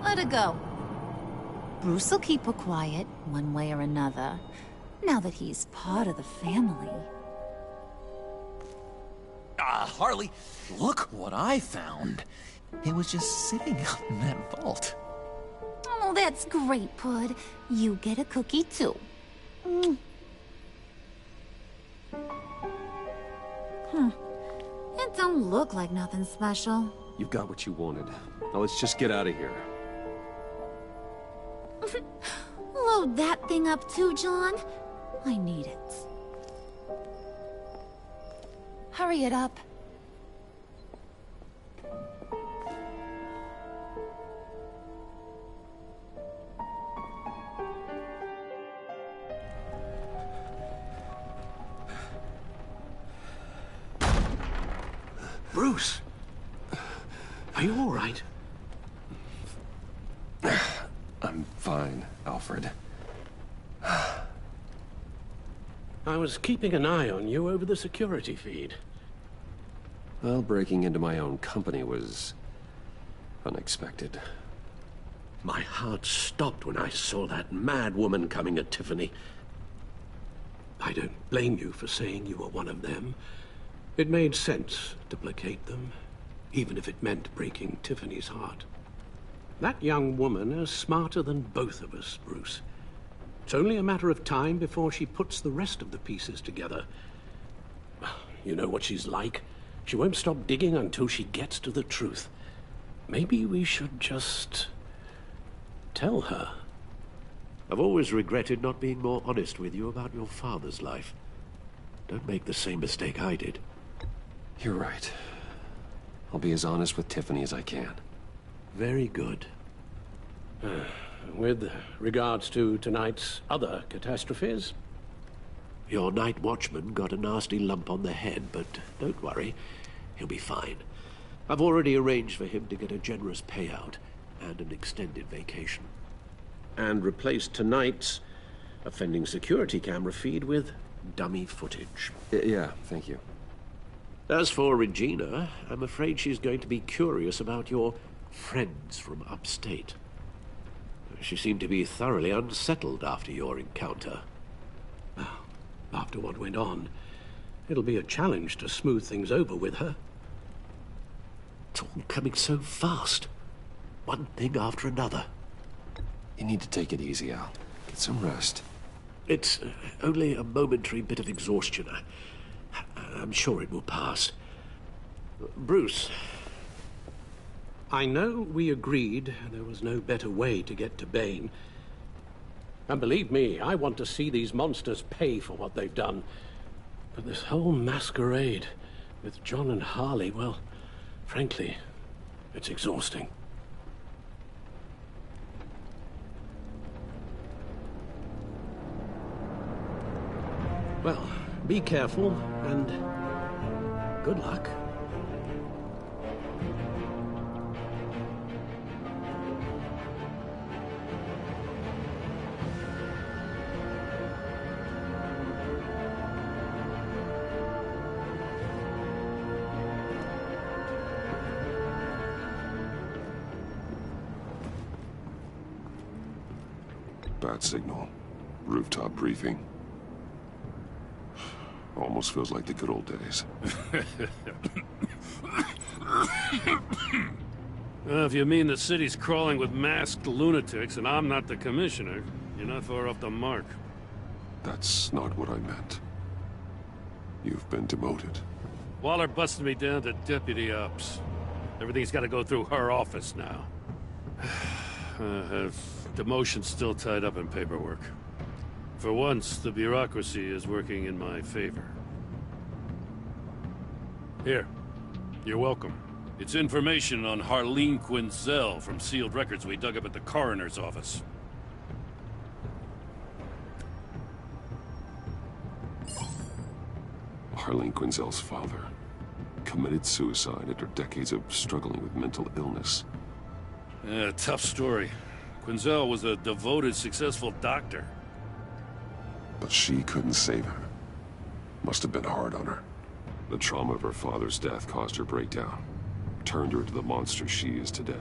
Let her go. Bruce will keep her quiet, one way or another, now that he's part of the family. Harley, look what I found. It was just sitting up in that vault. Oh, that's great, Pud. You get a cookie, too. Mm. It don't look like nothing special. You've got what you wanted. Now let's just get out of here. Load that thing up too, John. I need it. Hurry it up. Bruce! Are you all right? I'm fine, Alfred. I was keeping an eye on you over the security feed. Well, breaking into my own company was unexpected. My heart stopped when I saw that mad woman coming at Tiffany. I don't blame you for saying you were one of them. It made sense to placate them, even if it meant breaking Tiffany's heart. That young woman is smarter than both of us, Bruce. It's only a matter of time before she puts the rest of the pieces together. You know what she's like. She won't stop digging until she gets to the truth. Maybe we should just tell her. I've always regretted not being more honest with you about your father's life. Don't make the same mistake I did. You're right. I'll be as honest with Tiffany as I can. Very good. With regards to tonight's other catastrophes? Your night watchman got a nasty lump on the head, but don't worry. He'll be fine. I've already arranged for him to get a generous payout and an extended vacation. And replaced tonight's offending security camera feed with dummy footage. Yeah, thank you. As for Regina, I'm afraid she's going to be curious about your friends from upstate. She seemed to be thoroughly unsettled after your encounter. Well, after what went on, it'll be a challenge to smooth things over with her. It's all coming so fast. One thing after another. You need to take it easy, Al. Get some rest. It's only a momentary bit of exhaustion. I'm sure it will pass. Bruce. I know we agreed there was no better way to get to Bane. And believe me, I want to see these monsters pay for what they've done. But this whole masquerade with John and Harley, well, frankly, it's exhausting. Well, be careful, and good luck. Bat signal. Rooftop briefing. Almost feels like the good old days. Well, if you mean the city's crawling with masked lunatics and I'm not the commissioner, you're not far off the mark. That's not what I meant. You've been demoted. Waller busted me down to deputy ops. Everything's got to go through her office now. Demotion's still tied up in paperwork. For once, the bureaucracy is working in my favor. Here. You're welcome. It's information on Harleen Quinzel from sealed records we dug up at the coroner's office. Harleen Quinzel's father committed suicide after decades of struggling with mental illness. Yeah, tough story. Quinzel was a devoted, successful doctor. But she couldn't save her. Must have been hard on her. The trauma of her father's death caused her breakdown. Turned her into the monster she is today.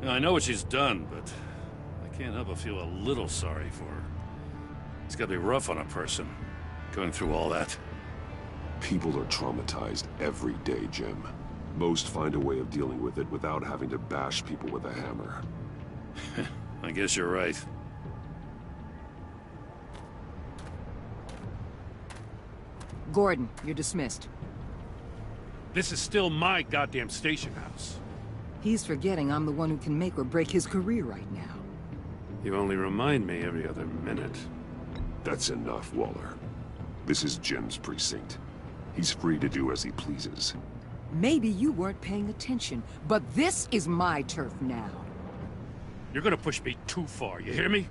Now, I know what she's done, but I can't help but feel a little sorry for her. It's gotta be rough on a person, going through all that. People are traumatized every day, Jim. Most find a way of dealing with it without having to bash people with a hammer. I guess you're right. Gordon, you're dismissed. This is still my goddamn station house. He's forgetting I'm the one who can make or break his career right now. You only remind me every other minute. That's enough, Waller. This is Jim's precinct. He's free to do as he pleases. Maybe you weren't paying attention, but this is my turf now. You're gonna push me too far, you hear me?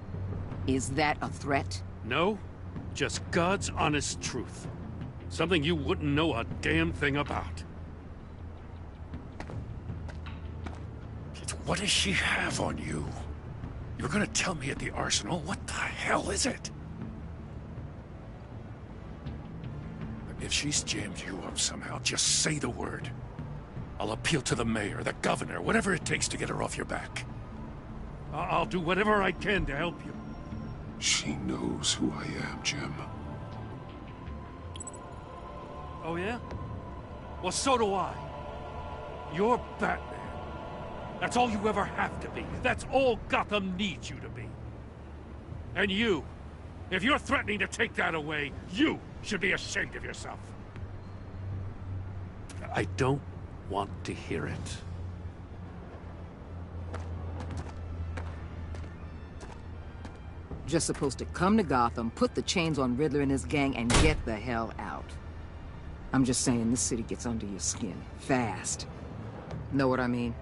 Is that a threat? No, just God's honest truth. Something you wouldn't know a damn thing about. What does she have on you? You're gonna tell me at the arsenal? What the hell is it? If she's jammed you up somehow, just say the word. I'll appeal to the mayor, the governor, whatever it takes to get her off your back. I'll do whatever I can to help you. She knows who I am, Jim. Oh yeah? Well, so do I. You're Batman. That's all you ever have to be. That's all Gotham needs you to be. And you, if you're threatening to take that away, you should be ashamed of yourself. I don't want to hear it. Just supposed to come to Gotham, put the chains on Riddler and his gang, and get the hell out. I'm just saying, this city gets under your skin. Fast. Know what I mean?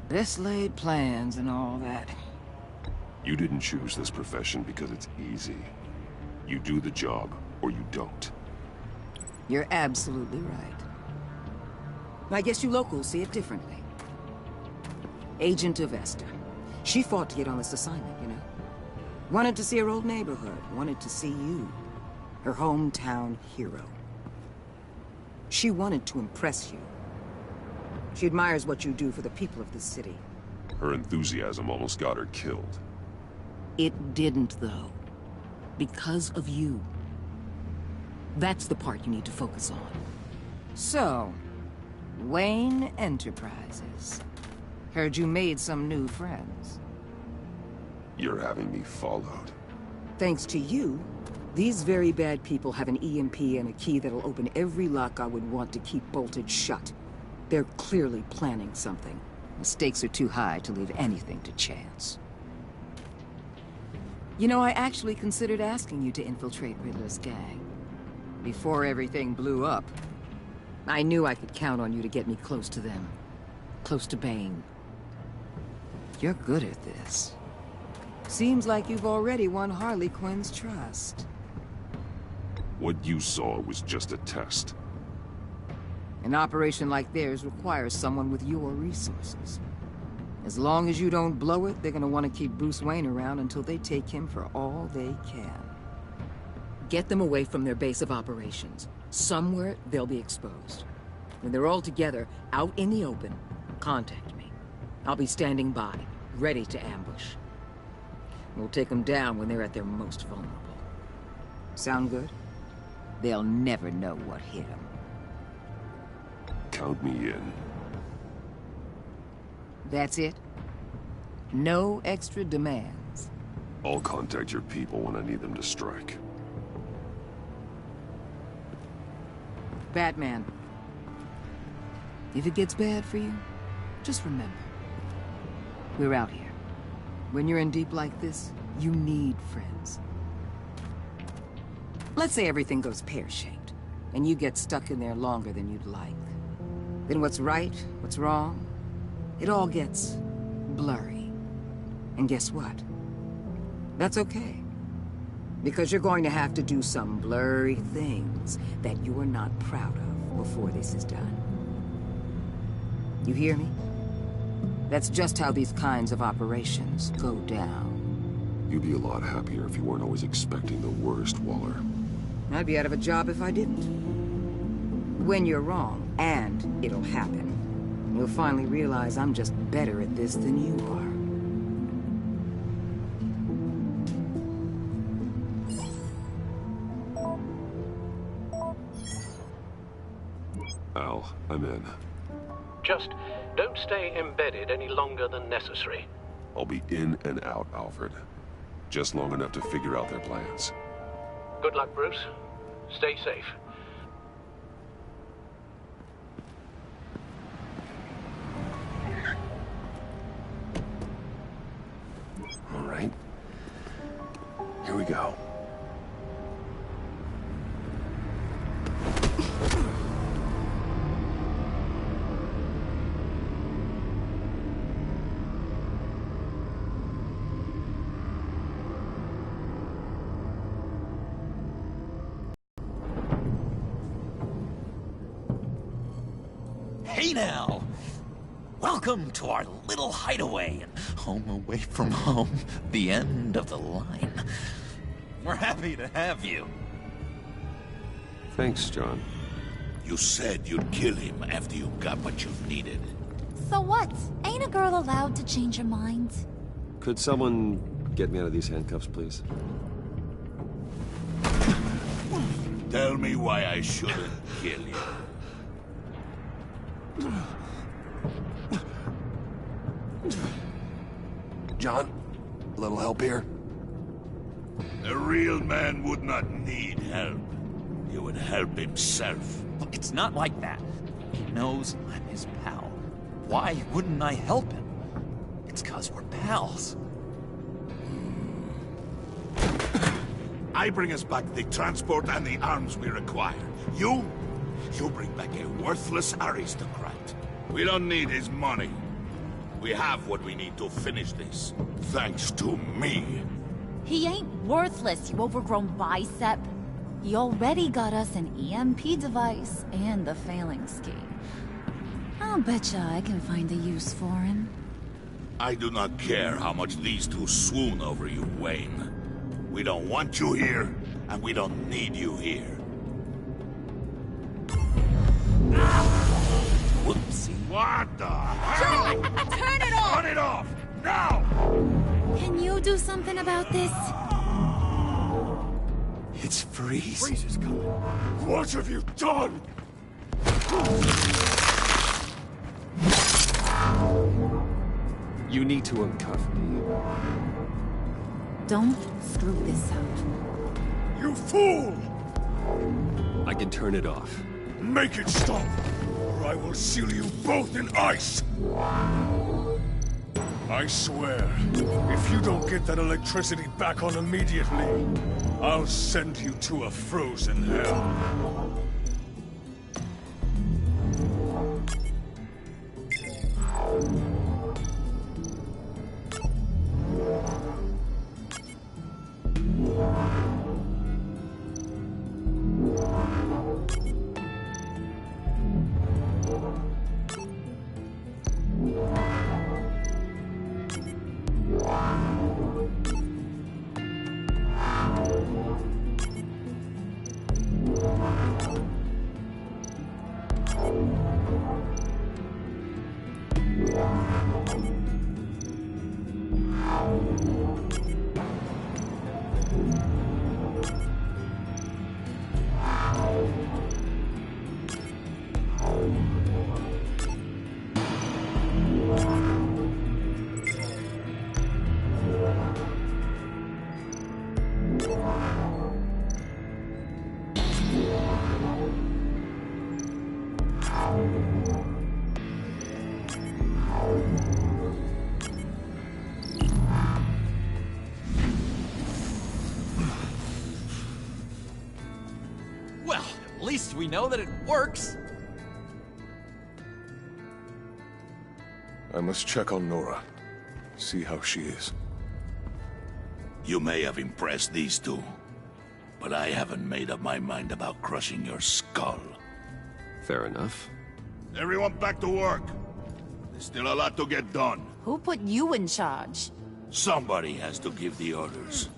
Best laid plans and all that. You didn't choose this profession because it's easy. You do the job, or you don't. You're absolutely right. I guess you locals see it differently. Agent of Esther. She fought to get on this assignment, you know? Wanted to see her old neighborhood. Wanted to see you. Her hometown hero. She wanted to impress you. She admires what you do for the people of this city. Her enthusiasm almost got her killed. It didn't, though. Because of you. That's the part you need to focus on. So, Wayne Enterprises. Heard you made some new friends. You're having me followed. Thanks to you, these very bad people have an EMP and a key that'll open every lock I would want to keep bolted shut. They're clearly planning something. The stakes are too high to leave anything to chance. You know, I actually considered asking you to infiltrate Riddler's gang. Before everything blew up, I knew I could count on you to get me close to them. Close to Bane. You're good at this. Seems like you've already won Harley Quinn's trust. What you saw was just a test. An operation like theirs requires someone with your resources. As long as you don't blow it, they're gonna want to keep Bruce Wayne around until they take him for all they can. Get them away from their base of operations. Somewhere they'll be exposed. When they're all together, out in the open, contact me. I'll be standing by, ready to ambush. We'll take them down when they're at their most vulnerable. Sound good? They'll never know what hit them. Count me in. That's it? No extra demands? I'll contact your people when I need them to strike. Batman. If it gets bad for you, just remember. We're out here. When you're in deep like this, you need friends. Let's say everything goes pear-shaped, and you get stuck in there longer than you'd like. Then what's right, what's wrong, it all gets blurry. And guess what? That's okay. Because you're going to have to do some blurry things that you're not proud of before this is done. You hear me? That's just how these kinds of operations go down. You'd be a lot happier if you weren't always expecting the worst, Waller. I'd be out of a job if I didn't. When you're wrong, and it'll happen, you'll finally realize I'm just better at this than you are. Al, I'm in. Just don't stay embedded any longer than necessary. I'll be in and out, Alfred. Just long enough to figure out their plans. Good luck, Bruce. Stay safe. All right. Here we go. Hey now! Welcome to our little hideaway and home away from home, the end of the line. We're happy to have you. Thanks, John. You said you'd kill him after you got what you needed. So what? Ain't a girl allowed to change her mind? Could someone get me out of these handcuffs, please? Tell me why I shouldn't kill you. John, a little help here? A real man would not need help. He would help himself. Look, it's not like that. He knows I'm his pal. Why wouldn't I help him? It's 'cause we're pals. I bring us back the transport and the arms we require. You bring back a worthless aristocrat. We don't need his money. We have what we need to finish this. Thanks to me. He ain't worthless, you overgrown bicep. He already got us an EMP device and the failing scheme. I'll betcha I can find a use for him. I do not care how much these two swoon over you, Wayne. We don't want you here, and we don't need you here. Whoopsie. What the Joe! Turn it off! Turn it off! Now! Can you do something about this? It's Freeze. Freeze is coming. What have you done? You need to uncuff me. Don't screw this up. You fool! I can turn it off. Make it stop, or I will seal you both in ice! I swear, if you don't get that electricity back on immediately, I'll send you to a frozen hell. Well, at least we know that it works. I must check on Nora. See how she is. You may have impressed these two, but I haven't made up my mind about crushing your skull. Fair enough. Everyone back to work. There's still a lot to get done. Who put you in charge? Somebody has to give the orders.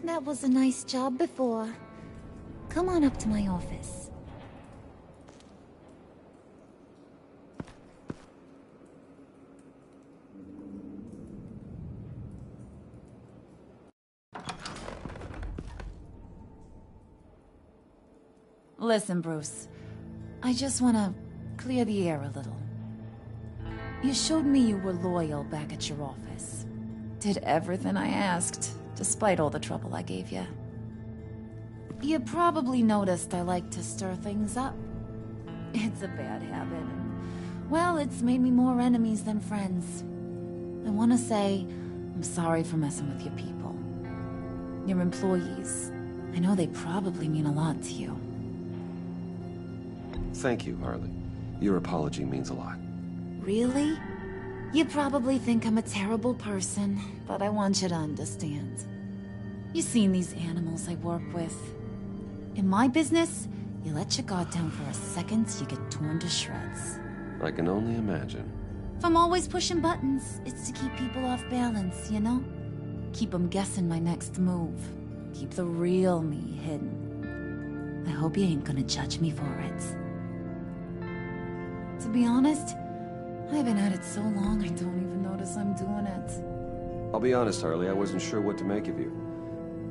That was a nice job before. Come on up to my office. Listen, Bruce. I just want to clear the air a little. You showed me you were loyal back at your office. Did everything I asked, despite all the trouble I gave you. You probably noticed I like to stir things up. It's a bad habit, and, well, it's made me more enemies than friends. I want to say I'm sorry for messing with your people. Your employees. I know they probably mean a lot to you. Thank you, Harley. Your apology means a lot. Really? You probably think I'm a terrible person, but I want you to understand. You've seen these animals I work with. In my business, you let your guard down for a second, you get torn to shreds. I can only imagine. If I'm always pushing buttons, it's to keep people off balance, you know? Keep them guessing my next move. Keep the real me hidden. I hope you ain't gonna judge me for it. To be honest, I've been at it so long I don't even notice I'm doing it. I'll be honest, Harley, I wasn't sure what to make of you.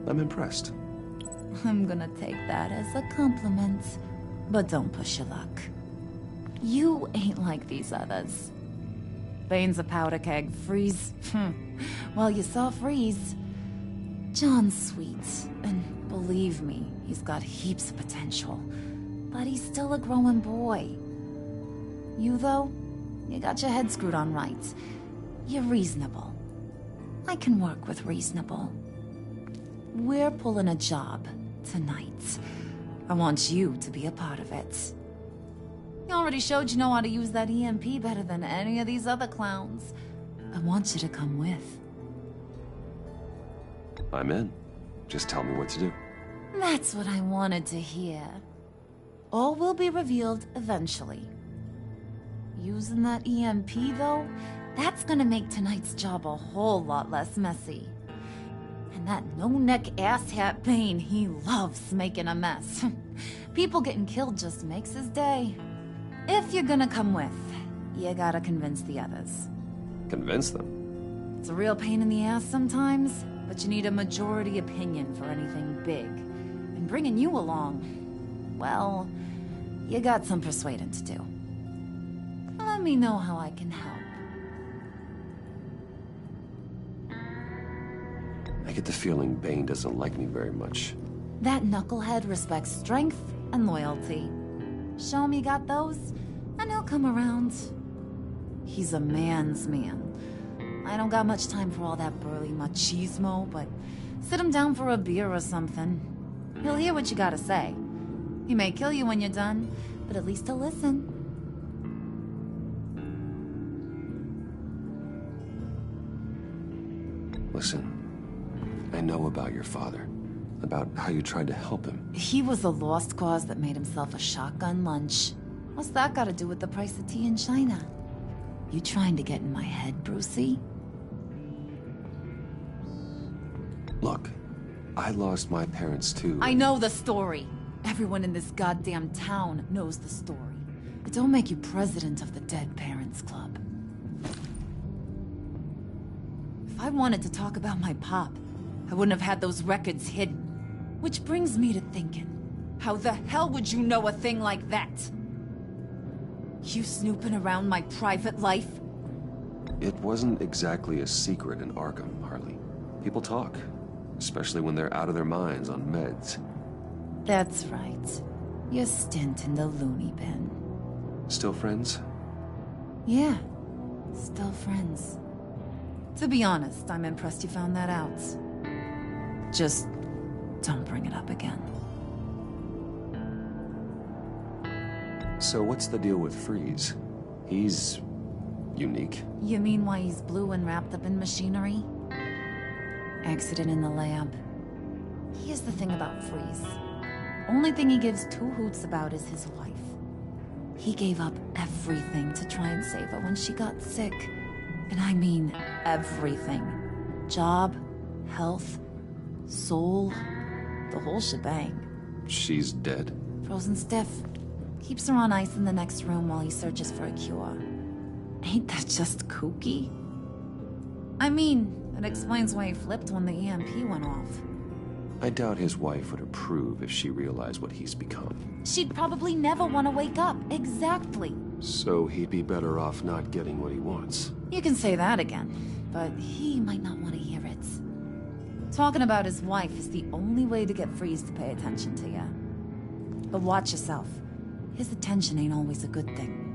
I'm impressed. I'm gonna take that as a compliment. But don't push your luck. You ain't like these others. Bane's a powder keg. Freeze. Well, you saw Freeze. John's sweet, and believe me, he's got heaps of potential. But he's still a growing boy. You, though, you got your head screwed on right. You're reasonable. I can work with reasonable. We're pulling a job tonight. I want you to be a part of it. You already showed you know how to use that EMP better than any of these other clowns. I want you to come with. I'm in. Just tell me what to do. That's what I wanted to hear. All will be revealed eventually. Using that EMP, though, that's gonna make tonight's job a whole lot less messy. And that no-neck asshat Bane, he loves making a mess. People getting killed just makes his day. If you're gonna come with, you gotta convince the others. Convince them? It's a real pain in the ass sometimes, but you need a majority opinion for anything big. And bringing you along, well, you got some persuading to do. Let me know how I can help. I get the feeling Bane doesn't like me very much. That knucklehead respects strength and loyalty. Show him you got those, and he'll come around. He's a man's man. I don't got much time for all that burly machismo, but sit him down for a beer or something. He'll hear what you gotta say. He may kill you when you're done, but at least he'll listen. Listen, I know about your father. About how you tried to help him. He was a lost cause that made himself a shotgun lunch. What's that got to do with the price of tea in China? You trying to get in my head, Brucey? Look, I lost my parents too. I know the story. Everyone in this goddamn town knows the story. But don't make you president of the Dead Parents Club. If I wanted to talk about my pop, I wouldn't have had those records hidden. Which brings me to thinking, how the hell would you know a thing like that? You snooping around my private life? It wasn't exactly a secret in Arkham, Harley. People talk, especially when they're out of their minds on meds. That's right. Your stint in the loony bin. Still friends? Yeah, still friends. To be honest, I'm impressed you found that out. Just don't bring it up again. So what's the deal with Freeze? He's unique. You mean why he's blue and wrapped up in machinery? Accident in the lab. Here's the thing about Freeze. Only thing he gives two hoots about is his wife. He gave up everything to try and save her when she got sick. And I mean everything. Job, health, soul, the whole shebang. She's dead. Frozen stiff. Keeps her on ice in the next room while he searches for a cure. Ain't that just kooky? I mean, it explains why he flipped when the EMP went off. I doubt his wife would approve if she realized what he's become. She'd probably never want to wake up. Exactly. So he'd be better off not getting what he wants. You can say that again, but he might not want to hear it. Talking about his wife is the only way to get Freeze to pay attention to you. But watch yourself. His attention ain't always a good thing.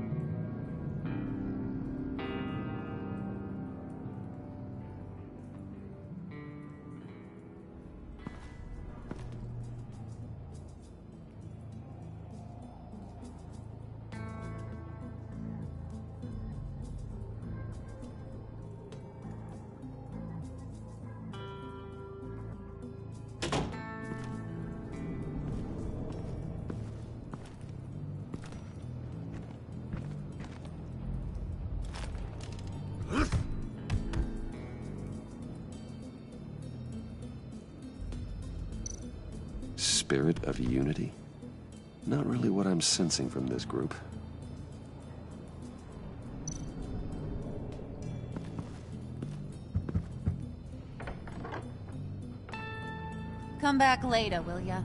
Spirit of unity? Not really what I'm sensing from this group. Come back later, will ya?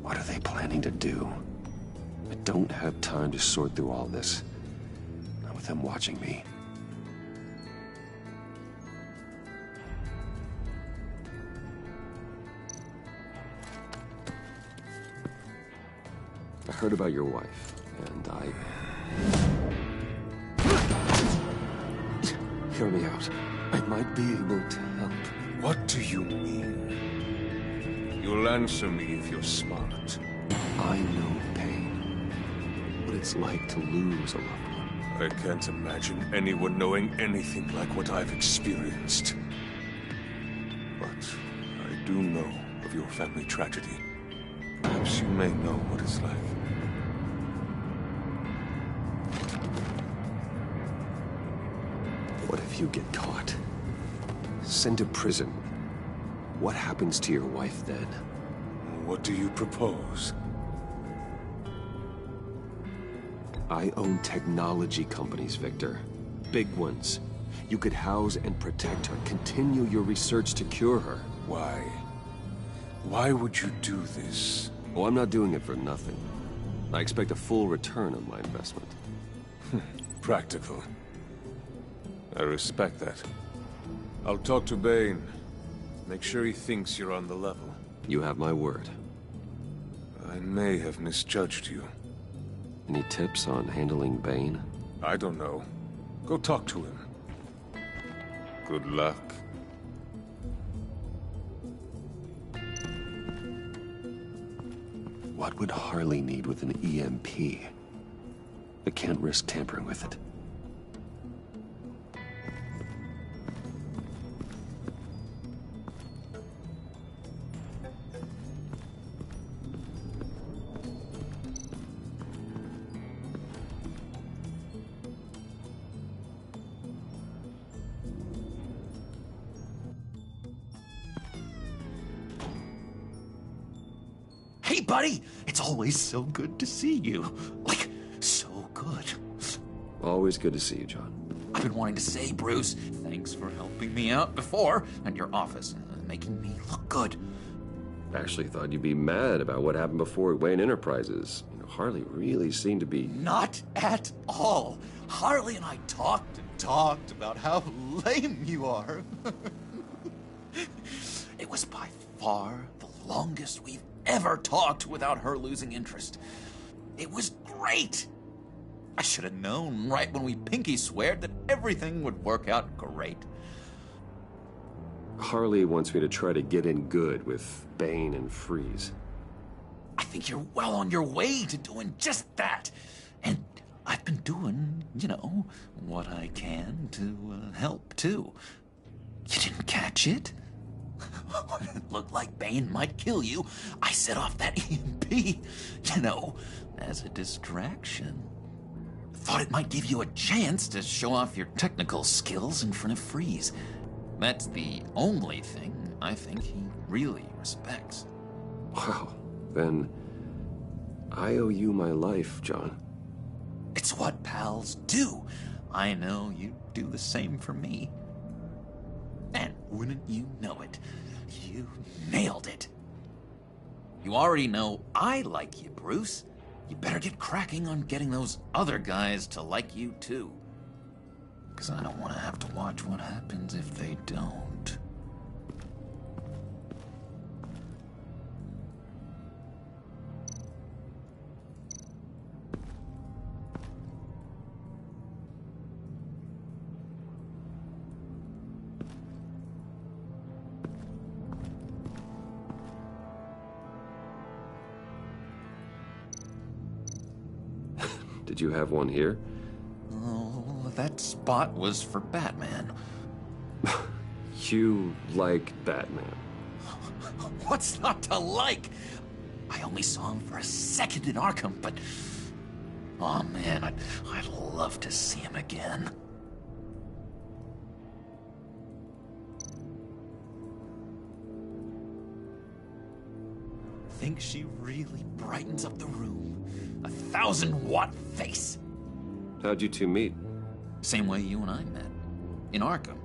What are they planning to do? I don't have time to sort through all this. Not with them watching me. I heard about your wife, and Hear me out. I might be able to help. What do you mean? You'll answer me if you're smart. I know pain. What it's like to lose a loved one. I can't imagine anyone knowing anything like what I've experienced. But I do know of your family tragedy. Perhaps you may know what it's like. What if you get caught? Sent to prison? What happens to your wife then? What do you propose? I own technology companies, Victor. Big ones. You could house and protect her, continue your research to cure her. Why? Why would you do this? Oh, I'm not doing it for nothing. I expect a full return on my investment. Practical. I respect that. I'll talk to Bane. Make sure he thinks you're on the level. You have my word. I may have misjudged you. Any tips on handling Bane? I don't know. Go talk to him. Good luck. What would Harley need with an EMP? I can't risk tampering with it. Hey, buddy! It's always so good to see you. Like, so good. Always good to see you, John. I've been wanting to say, Bruce, thanks for helping me out before, and your office, making me look good. Actually thought you'd be mad about what happened before at Wayne Enterprises. You know, Harley really seemed to be... Not at all. Harley and I talked and talked about how lame you are. It was by far the longest we've ever talked without her losing interest. It was great. I should have known right when we pinky sweared that everything would work out great. Harley wants me to try to get in good with Bane and Freeze. I think you're well on your way to doing just that. And I've been doing, you know, what I can to help, too. You didn't catch it? When it looked like Bane might kill you, I set off that EMP, you know, as a distraction. Thought it might give you a chance to show off your technical skills in front of Freeze. That's the only thing I think he really respects. Wow, then I owe you my life, John. It's what pals do. I know you do the same for me. And wouldn't you know it, you nailed it. You already know I like you, Bruce. You better get cracking on getting those other guys to like you, too. Because I don't want to have to watch what happens if they don't. Did you have one here? Oh, that spot was for Batman. You like Batman? What's not to like? I only saw him for a second in Arkham, but... oh man, I'd love to see him again. Think she really brightens up the room. 1,000-watt face. How'd you two meet? Same way you and I met. In Arkham.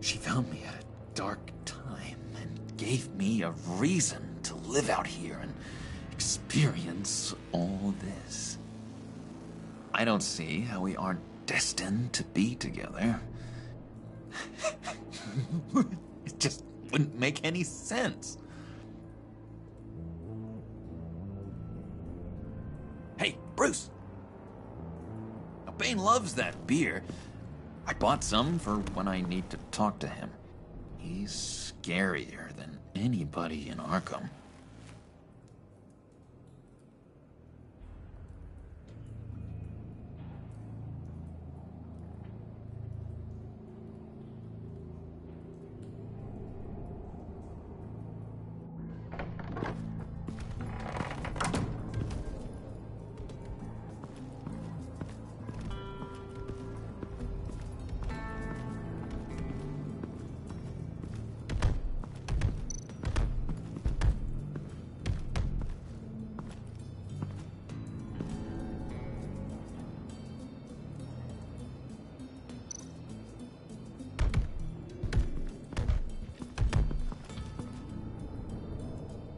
She found me at a dark time and gave me a reason to live out here and experience all this. I don't see how we aren't destined to be together. It just wouldn't make any sense. Hey, Bruce! Now, Bane loves that beer. I bought some for when I need to talk to him. He's scarier than anybody in Arkham.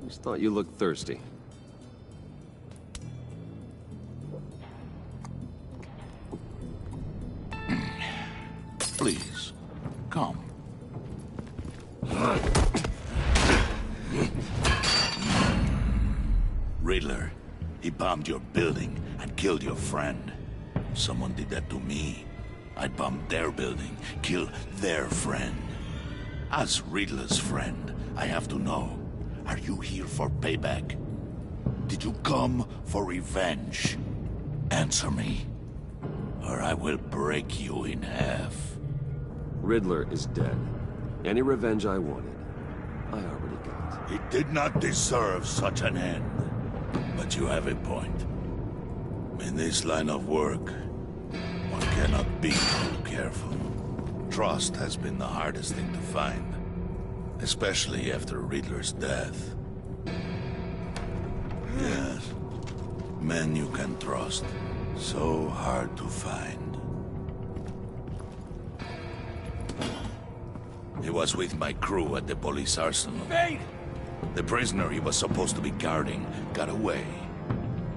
Just thought you looked thirsty. Please, come. Riddler, he bombed your building and killed your friend. Someone did that to me. I'd bomb their building, kill their friend. As Riddler's friend, I have to know, are you here for payback? Did you come for revenge? Answer me, or I will break you in half. Riddler is dead. Any revenge I wanted, I already got. He did not deserve such an end. But you have a point. In this line of work, one cannot be too careful. Trust has been the hardest thing to find, especially after Riddler's death. Yes, men you can trust, so hard to find. He was with my crew at the police arsenal. Bane! The prisoner he was supposed to be guarding got away.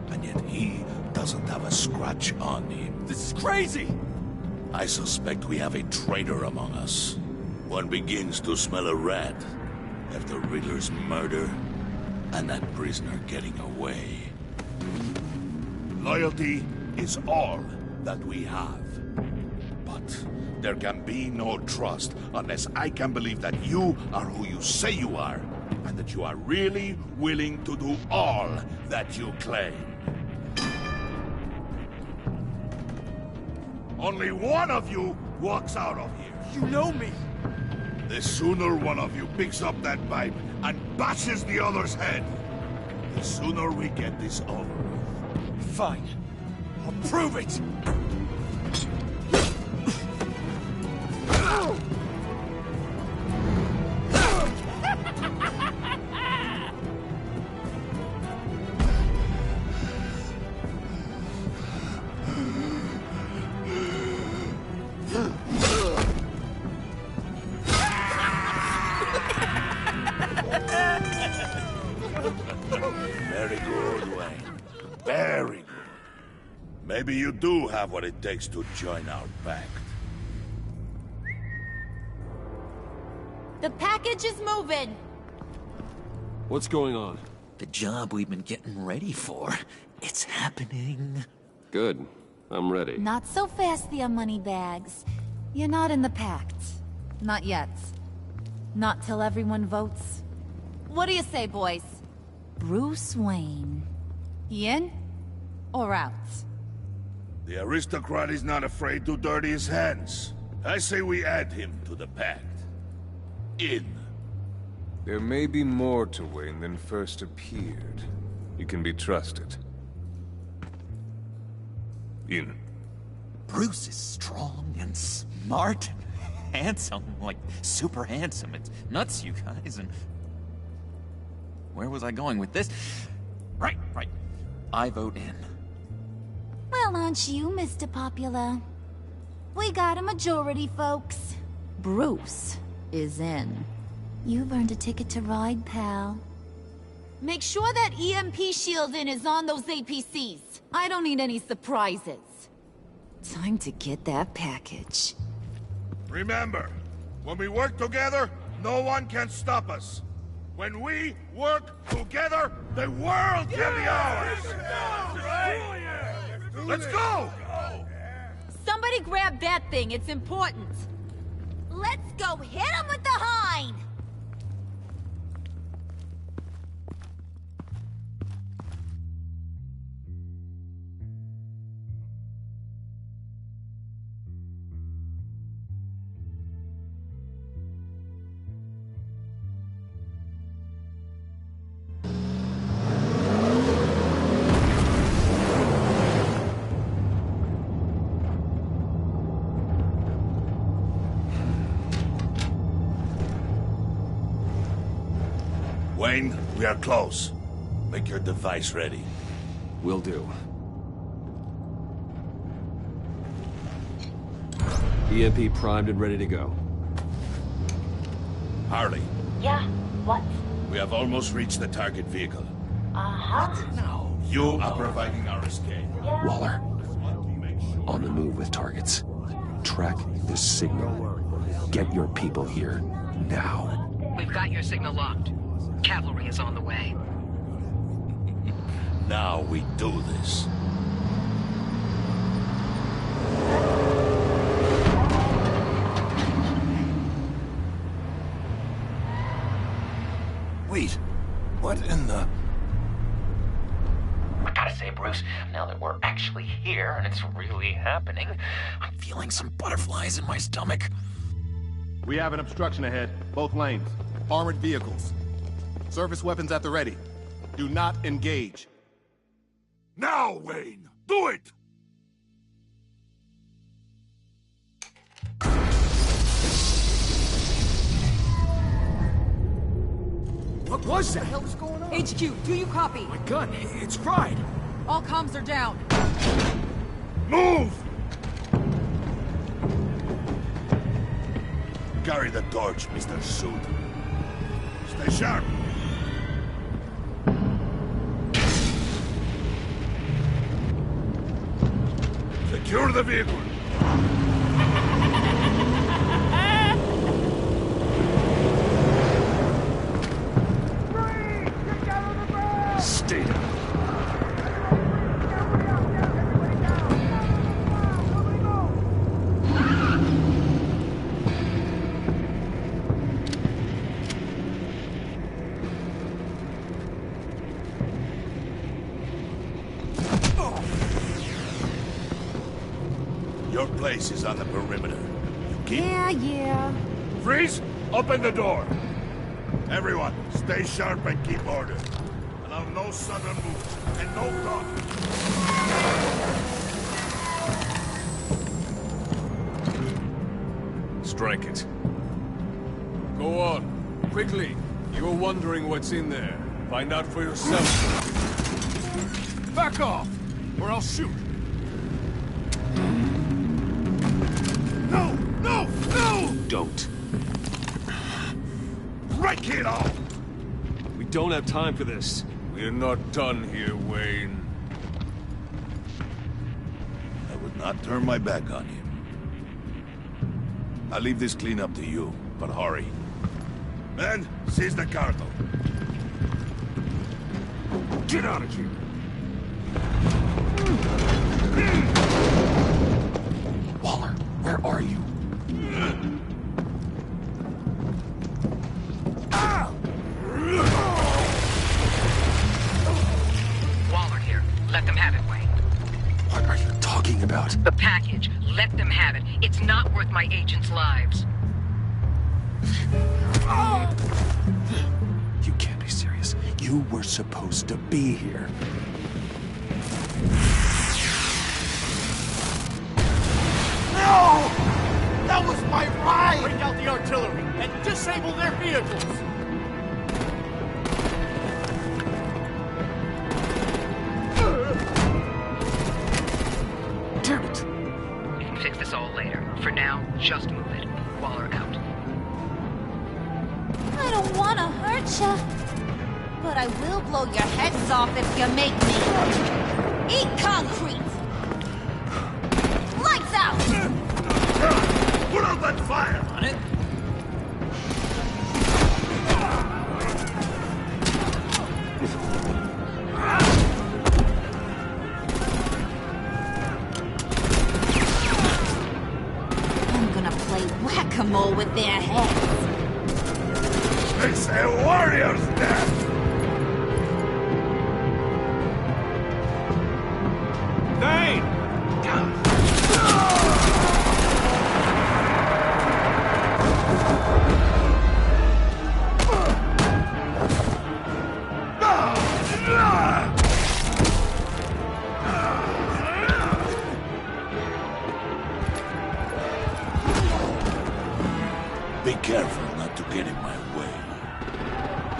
And yet he doesn't have a scratch on him. This is crazy! I suspect we have a traitor among us. One begins to smell a rat after Riddler's murder and that prisoner getting away. Loyalty is all that we have. But There can be no trust unless I can believe that you are who you say you are, and that you are really willing to do all that you claim. Only one of you walks out of here. You know me. The sooner one of you picks up that pipe and bashes the other's head, the sooner we get this over with. Fine. I'll prove it! Very good, Wayne. Very good. Maybe you do have what it takes to join our pact. The package is moving! What's going on? The job we've been getting ready for. It's happening. Good. I'm ready. Not so fast, the Moneybags. You're not in the Pact. Not yet. Not till everyone votes. What do you say, boys? Bruce Wayne. He in? Or out? The aristocrat is not afraid to dirty his hands. I say we add him to the pact. In. There may be more to Wayne than first appeared. You can be trusted. In. Bruce is strong and smart and handsome, like super handsome. It's nuts, you guys, and... Where was I going with this? Right. I vote in. Well, aren't you, Mr. Popular? We got a majority, folks. Bruce is in. You've earned a ticket to ride, pal. Make sure that EMP shielding is on those APCs. I don't need any surprises. Time to get that package. Remember, when we work together, no one can stop us. When we work together, the world can be ours! Let's go! Somebody grab that thing, it's important. Let's go hit him with the hind! Wayne, we are close. Make your device ready. Will do. EMP primed and ready to go. Harley. Yeah? What? We have almost reached the target vehicle. Uh-huh. No. You are providing our escape. Waller. On the move with targets. Track the signal. Get your people here, now. We've got your signal locked. Cavalry is on the way. Now we do this. Wait, what in the... I gotta say, Bruce, now that we're actually here and it's really happening, I'm feeling some butterflies in my stomach. We have an obstruction ahead, both lanes. Armored vehicles. Service weapons at the ready. Do not engage. Now, Wayne! Do it! What was that? What the hell is going on? HQ, do you copy? My gun, it's fried. All comms are down. Move! Carry the torch, Mr. Suit. Stay sharp. Secure the vehicle. Stay down. place is on the perimeter. You keep... Yeah. Freeze! Open the door! Everyone, stay sharp and keep order. Allow no sudden moves, and no talking. Strike it. Go on. Quickly. You're wondering what's in there. Find out for yourself. Back off, or I'll shoot. No! No! No! Don't. Break it off! We don't have time for this. We're not done here, Wayne. I would not turn my back on you. I'll leave this cleanup to you, but hurry. Men, seize the cargo. Get out of here! Waller, where are you? Waller here. Let them have it, Wayne. What are you talking about? The package. Let them have it. It's not worth my agents' lives. You can't be serious. You were supposed to be here. No! That was my ride! Bring out the artillery and disable their vehicles! Damn it! We can fix this all later. For now, just move it. Waller out. I don't want to hurt ya, but I will blow your heads off if you make me. Eat concrete! Lights out! Put out that fire! On it. I'm gonna play whack-a-mole with their heads. It's a warrior's death! Vane! Be careful not to get in my way.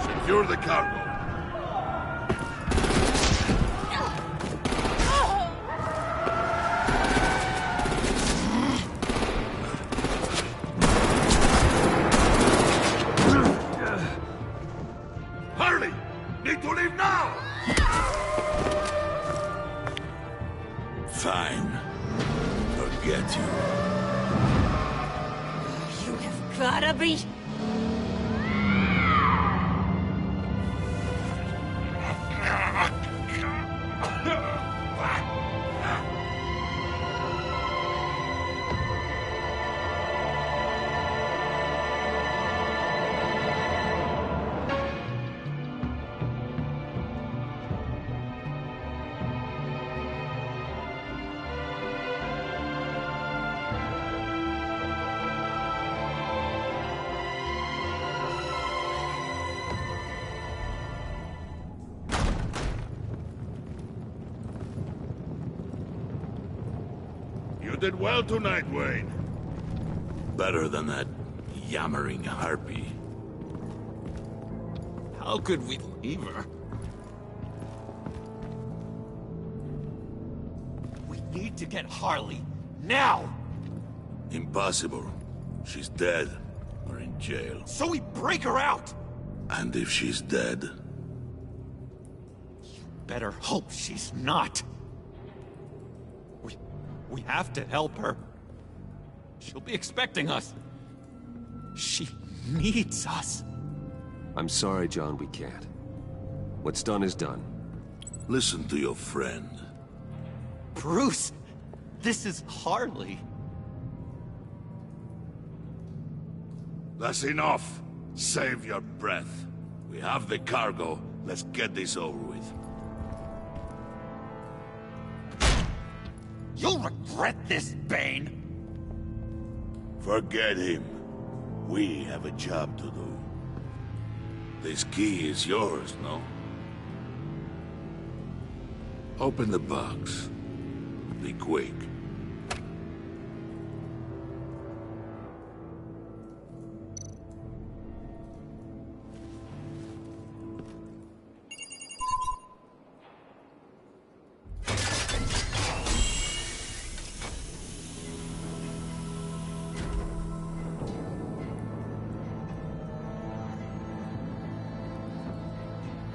Secure the cargo. Hurry! Need to leave now! Fine. Forget you. You have gotta be... You did well tonight, Wayne. Better than that yammering harpy. How could we leave her? We need to get Harley, now! Impossible. She's dead, or in jail. So we break her out! And if she's dead... Better hope she's not. We have to help her. She'll be expecting us. She needs us. I'm sorry, John, we can't. What's done is done. Listen to your friend. Bruce, this is Harley. That's enough. Save your breath. We have the cargo. Let's get this over with. You'll regret this, Bane! Forget him. We have a job to do. This key is yours, no? Open the box. Be quick.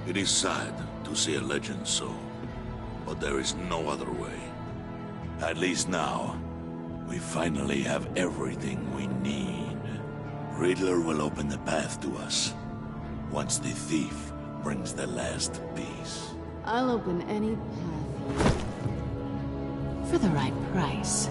It is sad to see a legend so, but there is no other way. At least now, we finally have everything we need. Riddler will open the path to us, once the thief brings the last piece. I'll open any path for the right price.